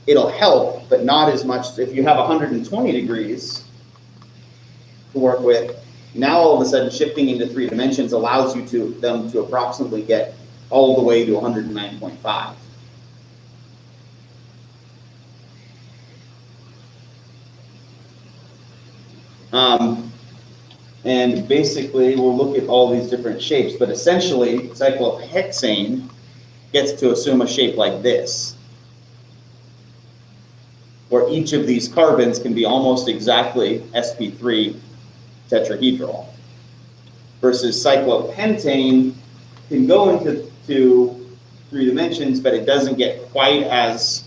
Speaker 1: It'll help, but not as much. If you have 120 degrees to work with, now all of a sudden shifting into 3 dimensions allows them to approximately get all the way to 109.5. And basically, we'll look at all these different shapes, but essentially, cyclohexane gets to assume a shape like this, where each of these carbons can be almost exactly sp3 tetrahedral, versus cyclopentane can go into 3 dimensions, but it doesn't get quite as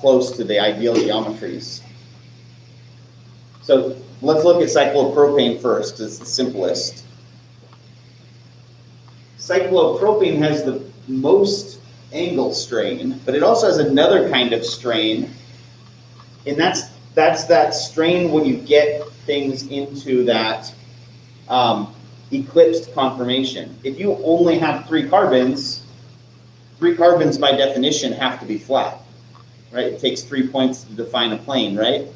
Speaker 1: close to the ideal geometries. So let's look at cyclopropane first, because it's the simplest. Cyclopropane has the most angle strain, but it also has another kind of strain, and that's that strain when you get things into that eclipsed conformation. If you only have 3 carbons by definition have to be flat, right? It takes 3 points to define a plane, right?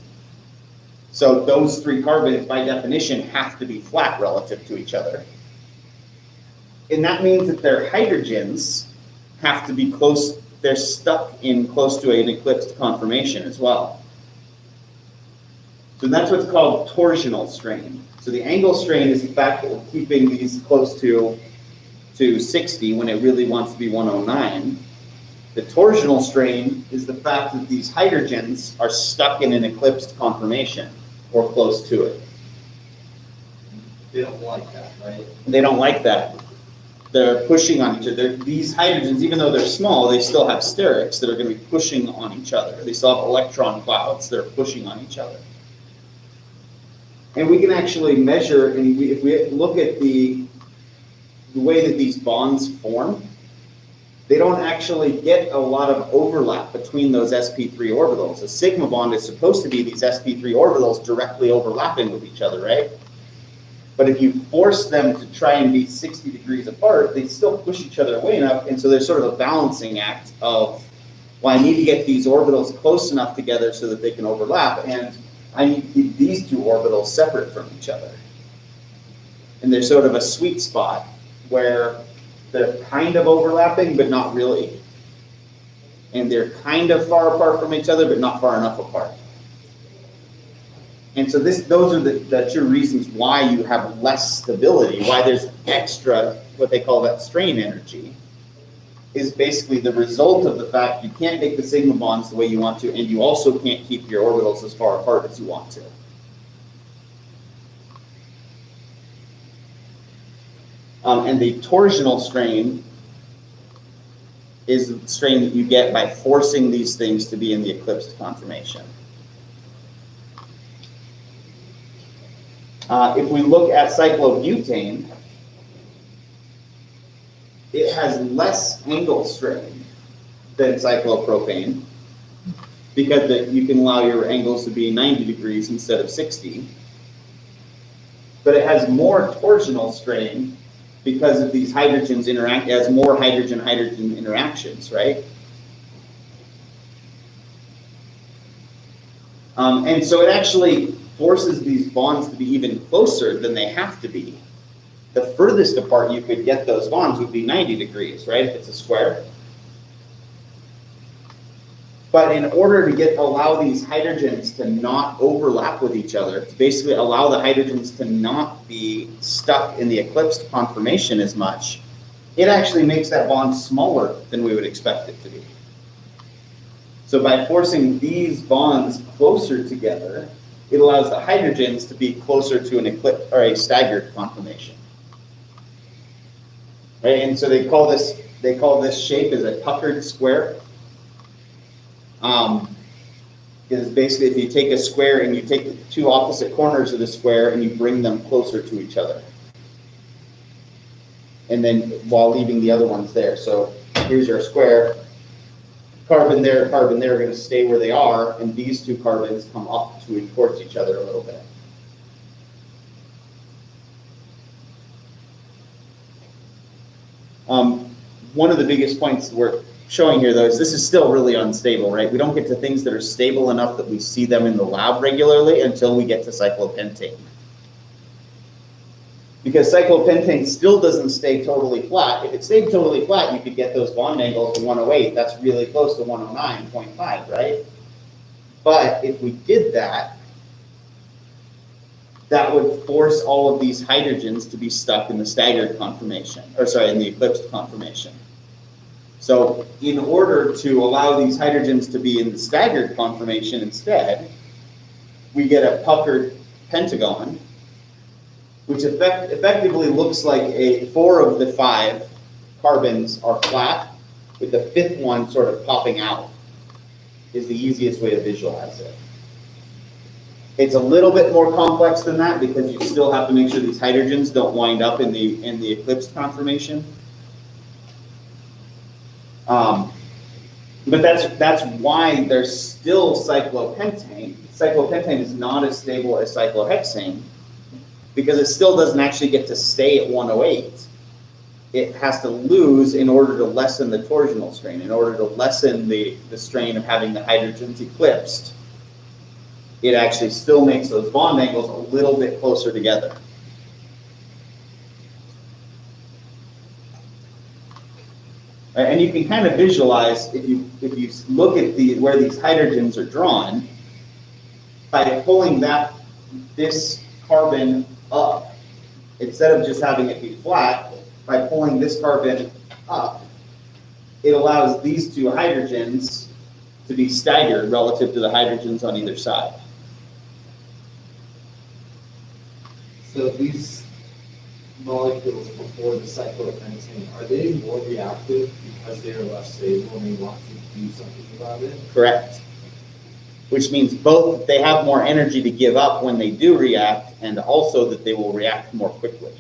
Speaker 1: So those 3 carbons by definition have to be flat relative to each other. And that means that their hydrogens have to be close, they're stuck in close to an eclipsed conformation as well. So that's what's called torsional strain. So the angle strain is the fact that we're keeping these close to 60 when it really wants to be 109. The torsional strain is the fact that these hydrogens are stuck in an eclipsed conformation or close to it.
Speaker 2: They don't like that, right?
Speaker 1: They don't like that. They're pushing on each other. These hydrogens, even though they're small, they still have sterics that are going to be pushing on each other. They still have electron clouds that are pushing on each other. And we can actually measure, and if we look at the way that these bonds form, they don't actually get a lot of overlap between those sp3 orbitals. A sigma bond is supposed to be these sp3 orbitals directly overlapping with each other, right? But if you force them to try and be 60 degrees apart, they still push each other away enough, and so there's sort of a balancing act of, well, I need to get these orbitals close enough together so that they can overlap, and I need to keep these 2 orbitals separate from each other. And there's sort of a sweet spot where they're kind of overlapping, but not really. And they're kind of far apart from each other, but not far enough apart. And so those are the 2 reasons why you have less stability, why there's extra, what they call that strain energy, is basically the result of the fact you can't make the sigma bonds the way you want to, and you also can't keep your orbitals as far apart as you want to. And the torsional strain is the strain that you get by forcing these things to be in the eclipsed conformation. If we look at cyclobutane, it has less angle strain than cyclopropane because you can allow your angles to be 90 degrees instead of 60. But it has more torsional strain because of these hydrogens interact, it has more hydrogen-hydrogen interactions, right? And so it actually forces these bonds to be even closer than they have to be. The furthest apart you could get those bonds would be 90 degrees, right, if it's a square. But in order to allow these hydrogens to not overlap with each other, to basically allow the hydrogens to not be stuck in the eclipsed conformation as much, it actually makes that bond smaller than we would expect it to be. So by forcing these bonds closer together, it allows the hydrogens to be closer to an eclipse or a staggered conformation. Right? And so they call this shape as a puckered square. Is basically if you take a square and you take the 2 opposite corners of the square and you bring them closer to each other. and then while leaving the other ones there. So here's your square. Carbon there are going to stay where they are, and these two carbons come up towards each other a little bit. One of the biggest points we're showing here, though, is this is still really unstable, right? We don't get to things that are stable enough that we see them in the lab regularly until we get to cyclopentane. Because cyclopentane still doesn't stay totally flat. If it stayed totally flat, you could get those bond angles to 108. That's really close to 109.5, right? But if we did that, that would force all of these hydrogens to be stuck in the staggered conformation, or sorry, in the eclipsed conformation. So in order to allow these hydrogens to be in the staggered conformation instead, we get a puckered pentagon, which effectively looks like 4 of the 5 carbons are flat, with the 5th one sort of popping out, is the easiest way to visualize it. It's a little bit more complex than that because you still have to make sure these hydrogens don't wind up in the eclipsed conformation. But that's why there's still cyclopentane. Cyclopentane is not as stable as cyclohexane because it still doesn't actually get to stay at 108. It has to lose in order to lessen the torsional strain, in order to lessen the strain of having the hydrogens eclipsed. It actually still makes those bond angles a little bit closer together. And you can kind of visualize, if you look at where these hydrogens are drawn, by pulling this carbon up, instead of just having it be flat, by pulling this carbon up, it allows these two hydrogens to be staggered relative to the hydrogens on either side.
Speaker 2: So these molecules before the cyclopentane, are they more reactive because they are less stable and they want to do something about it?
Speaker 1: Correct. Which means both they have more energy to give up when they do react, and also that they will react more quickly.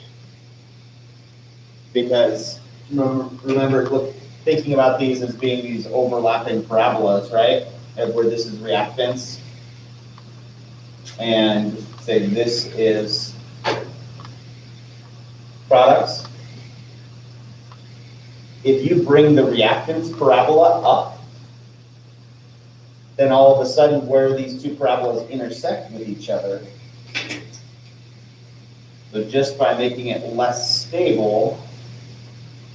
Speaker 1: Because remember, thinking about these as being these overlapping parabolas, right? Where this is reactants, and say this is products. If you bring the reactants parabola up, then all of a sudden where these two parabolas intersect with each other, so just by making it less stable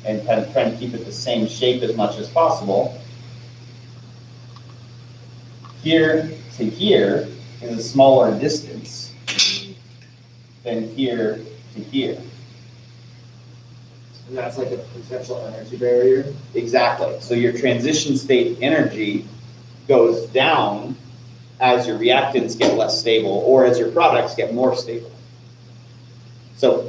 Speaker 1: and kind of trying to keep it the same shape as much as possible, here to here is a smaller distance than here to here.
Speaker 2: And that's like a potential energy barrier?
Speaker 1: Exactly. So your transition state energy goes down as your reactants get less stable or as your products get more stable. So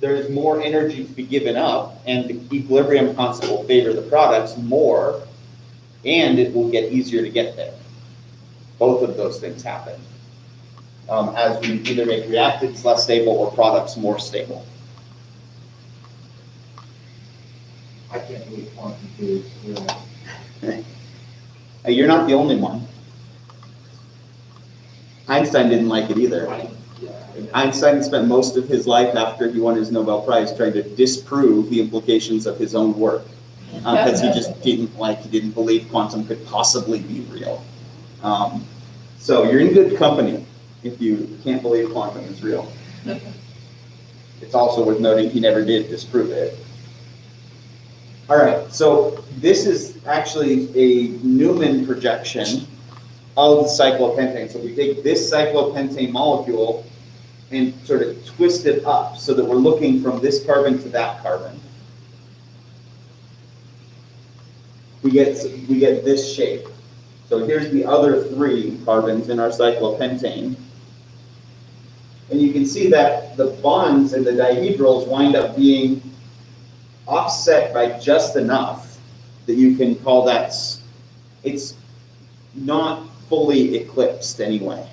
Speaker 1: there's more energy to be given up, and the equilibrium constant will favor the products more, and it will get easier to get there. Both of those things happen as we either make reactants less stable or products more stable.
Speaker 2: I can't believe quantum theory is real.
Speaker 1: You're not the only one. Einstein didn't like it either. Einstein spent most of his life after he won his Nobel Prize trying to disprove the implications of his own work because he just didn't believe quantum could possibly be real. So you're in good company if you can't believe quantum is real. It's also worth noting he never did disprove it. All right, so this is actually a Newman projection of the cyclopentane. So we take this cyclopentane molecule and sort of twist it up so that we're looking from this carbon to that carbon. We get this shape. So here's the other 3 carbons in our cyclopentane. And you can see that the bonds and the dihedrals wind up being offset by just enough that you can call that, it's not fully eclipsed anyway.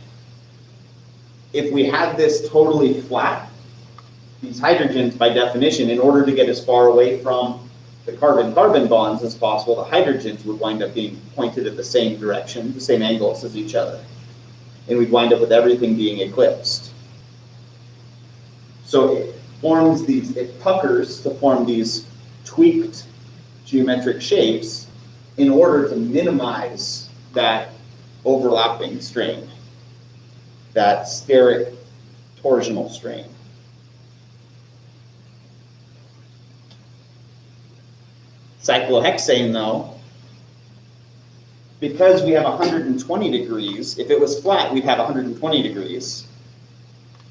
Speaker 1: If we had this totally flat, these hydrogens, by definition, in order to get as far away from the carbon-carbon bonds as possible, the hydrogens would wind up being pointed at the same direction, the same angles as each other. And we'd wind up with everything being eclipsed. So it forms these, it puckers to form these tweaked geometric shapes in order to minimize that overlapping strain, that steric torsional strain. Cyclohexane, though, because we have 120 degrees, if it was flat, we'd have 120 degrees.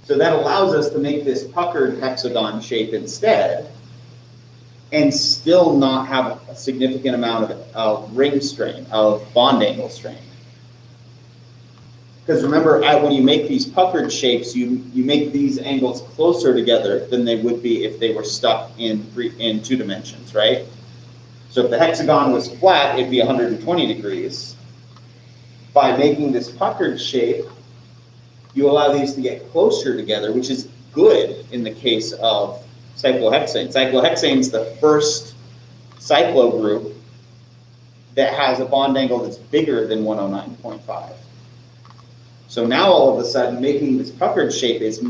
Speaker 1: So that allows us to make this puckered hexagon shape instead, and still not have a significant amount of ring strain, of bond angle strain. Because remember, when you make these puckered shapes, you make these angles closer together than they would be if they were stuck in 2 dimensions, right? So if the hexagon was flat, it'd be 120 degrees. By making this puckered shape, you allow these to get closer together, which is good in the case of cyclohexane. Cyclohexane is the first cyclo group that has a bond angle that's bigger than 109.5. So now all of a sudden, making this puckered shape makes it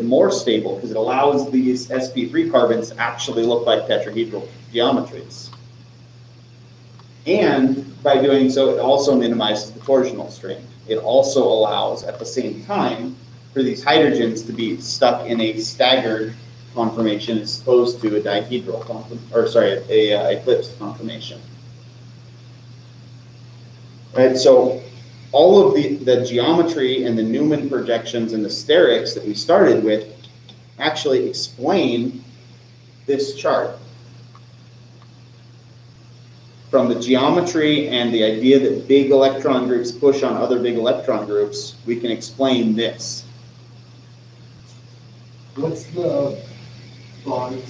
Speaker 1: more stable because it allows these sp3 carbons to actually look like tetrahedral geometries. And by doing so, it also minimizes the torsional strain. It also allows, at the same time, for these hydrogens to be stuck in a staggered conformation as opposed to a dihedral eclipsed conformation. Right, so all of the geometry and the Newman projections and the sterics that we started with actually explain this chart. From the geometry and the idea that big electron groups push on other big electron groups, we can explain this.
Speaker 2: What's the bond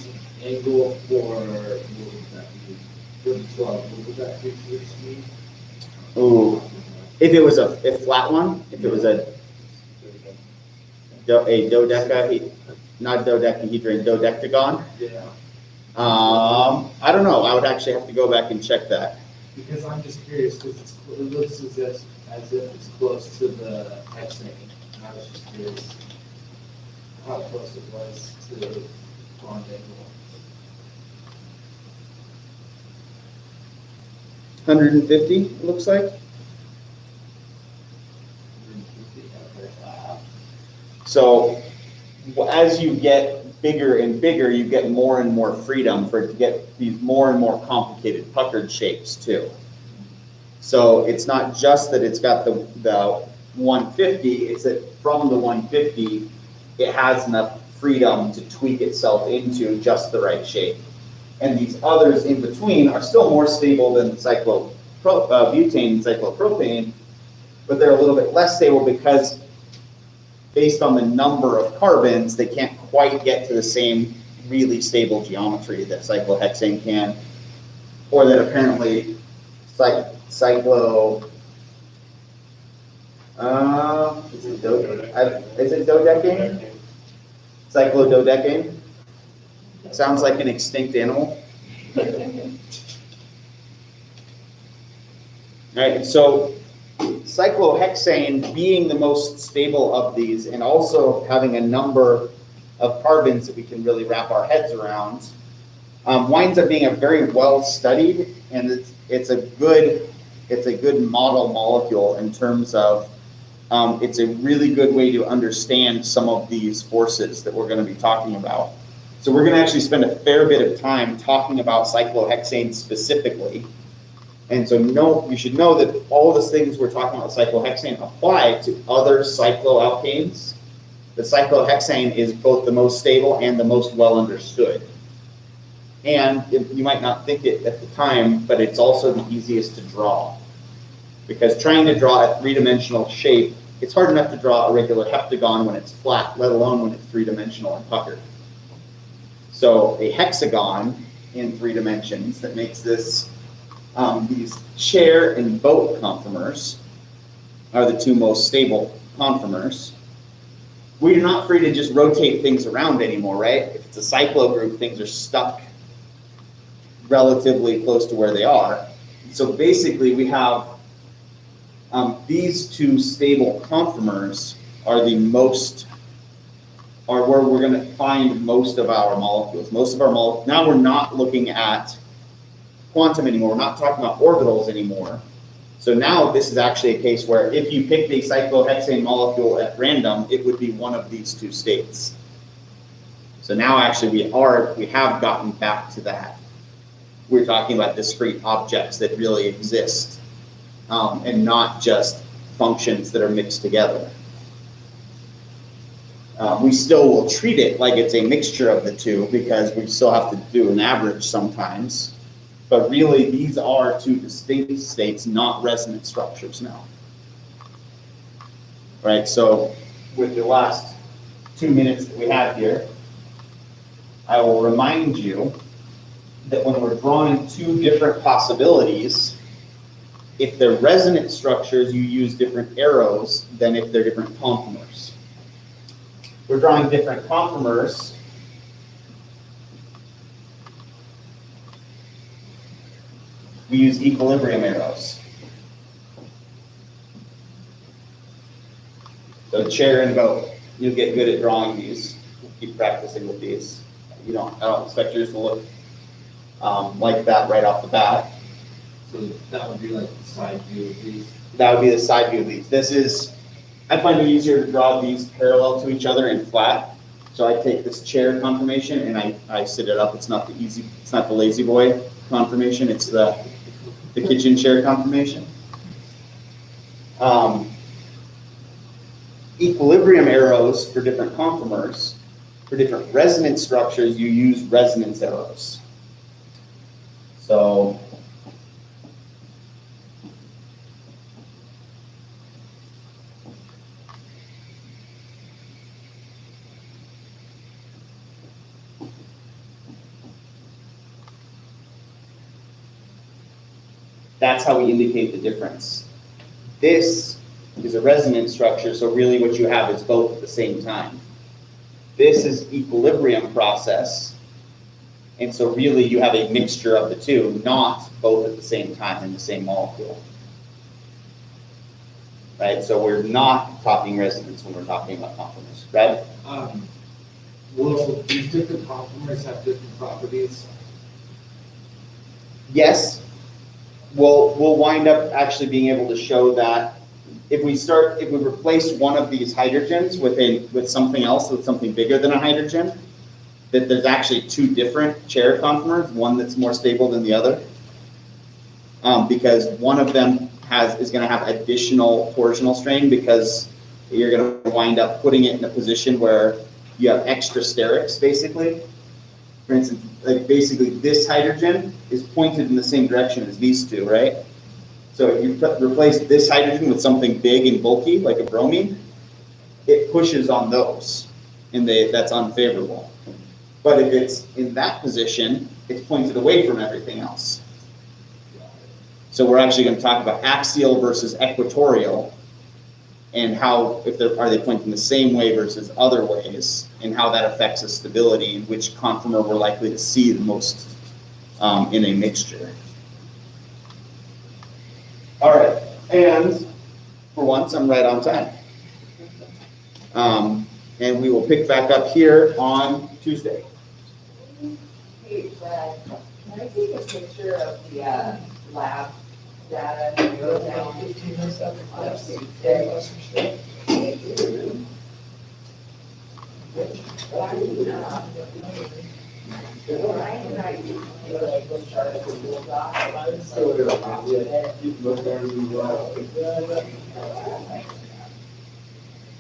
Speaker 2: angle for, what would that be? For the 12, what would that be?
Speaker 1: Ooh, if it was a flat one, if it was a dodecahedron,
Speaker 2: Yeah.
Speaker 1: I don't know. I would actually have to go back and check that.
Speaker 2: Because I'm just curious, because it looks as if it's close to the hexane. And I was just curious how close it was to the bond angle.
Speaker 1: 150, it looks like. So as you get bigger and bigger, you get more and more freedom for it to get these more and more complicated puckered shapes too. So it's not just that it's got the 150, it's that from the 150, it has enough freedom to tweak itself into just the right shape. And these others in between are still more stable than cyclobutane and cyclopropane, but they're a little bit less stable because based on the number of carbons, they can't quite get to the same really stable geometry that cyclohexane can, or that apparently cyclo, is it dodecane? Cyclododecane? Sounds like an extinct animal. All right, so cyclohexane being the most stable of these and also having a number of carbons that we can really wrap our heads around winds up being a very well studied, and it's a good model molecule in terms of it's a really good way to understand some of these forces that we're going to be talking about. So we're going to actually spend a fair bit of time talking about cyclohexane specifically. And so you should know that all of the things we're talking about cyclohexane apply to other cycloalkanes. The cyclohexane is both the most stable and the most well understood. And you might not think it at the time, but it's also the easiest to draw. Because trying to draw a three-dimensional shape, it's hard enough to draw a regular heptagon when it's flat, let alone when it's three-dimensional and puckered. So a hexagon in 3 dimensions that makes this, these chair and boat conformers are the two most stable conformers. we're not free to just rotate things around anymore, right? If it's a cyclo group, things are stuck relatively close to where they are. So basically we have these two stable conformers are where we're going to find most of our molecules. Now we're not looking at quantum anymore. We're not talking about orbitals anymore. So now this is actually a case where if you picked a cyclohexane molecule at random, it would be one of these two states. So now actually we have gotten back to that. We're talking about discrete objects that really exist, and not just functions that are mixed together. We still will treat it like it's a mixture of the two because we still have to do an average sometimes. But really, these are two distinct states, not resonant structures now. Right, so with the last 2 minutes that we have here, I will remind you that when we're drawing two different possibilities, if they're resonant structures, you use different arrows than if they're different conformers. We're drawing different conformers. We use equilibrium arrows. So chair and boat. You'll get good at drawing these. Keep practicing with these. I don't expect yours to look like that right off the bat.
Speaker 2: So that would be like the side view of these.
Speaker 1: That would be the side view of these. I find it easier to draw these parallel to each other and flat. So I take this chair conformation and I sit it up. It's not the lazy boy conformation. It's the kitchen chair conformation. Equilibrium arrows for different conformers. For different resonance structures, you use resonance arrows. So that's how we indicate the difference. This is a resonance structure, so really what you have is both at the same time. This is equilibrium process, and so really you have a mixture of the two, not both at the same time in the same molecule. Right, so we're not talking resonance when we're talking about conformers, right?
Speaker 2: Will these different conformers have different properties?
Speaker 1: Yes, we'll wind up actually being able to show that if we replace one of these hydrogens with something else, with something bigger than a hydrogen, that there's actually two different chair conformers, one that's more stable than the other, because one of them is going to have additional torsional strain because you're going to wind up putting it in a position where you have extra sterics, basically. For instance, like basically this hydrogen is pointed in the same direction as these two, right? So if you replace this hydrogen with something big and bulky, like a bromine, it pushes on those, and that's unfavorable. But if it's in that position, it's pointed away from everything else. So we're actually going to talk about axial versus equatorial, and how, are they pointing the same way versus other ways, and how that affects the stability, and which conformer we're likely to see the most in a mixture. All right, and for once, I'm right on time. And we will pick back up here on Tuesday.
Speaker 4: Hey, Brad, can I take a picture of the lab data and go down
Speaker 6: 15 minutes after class.
Speaker 4: Tuesday?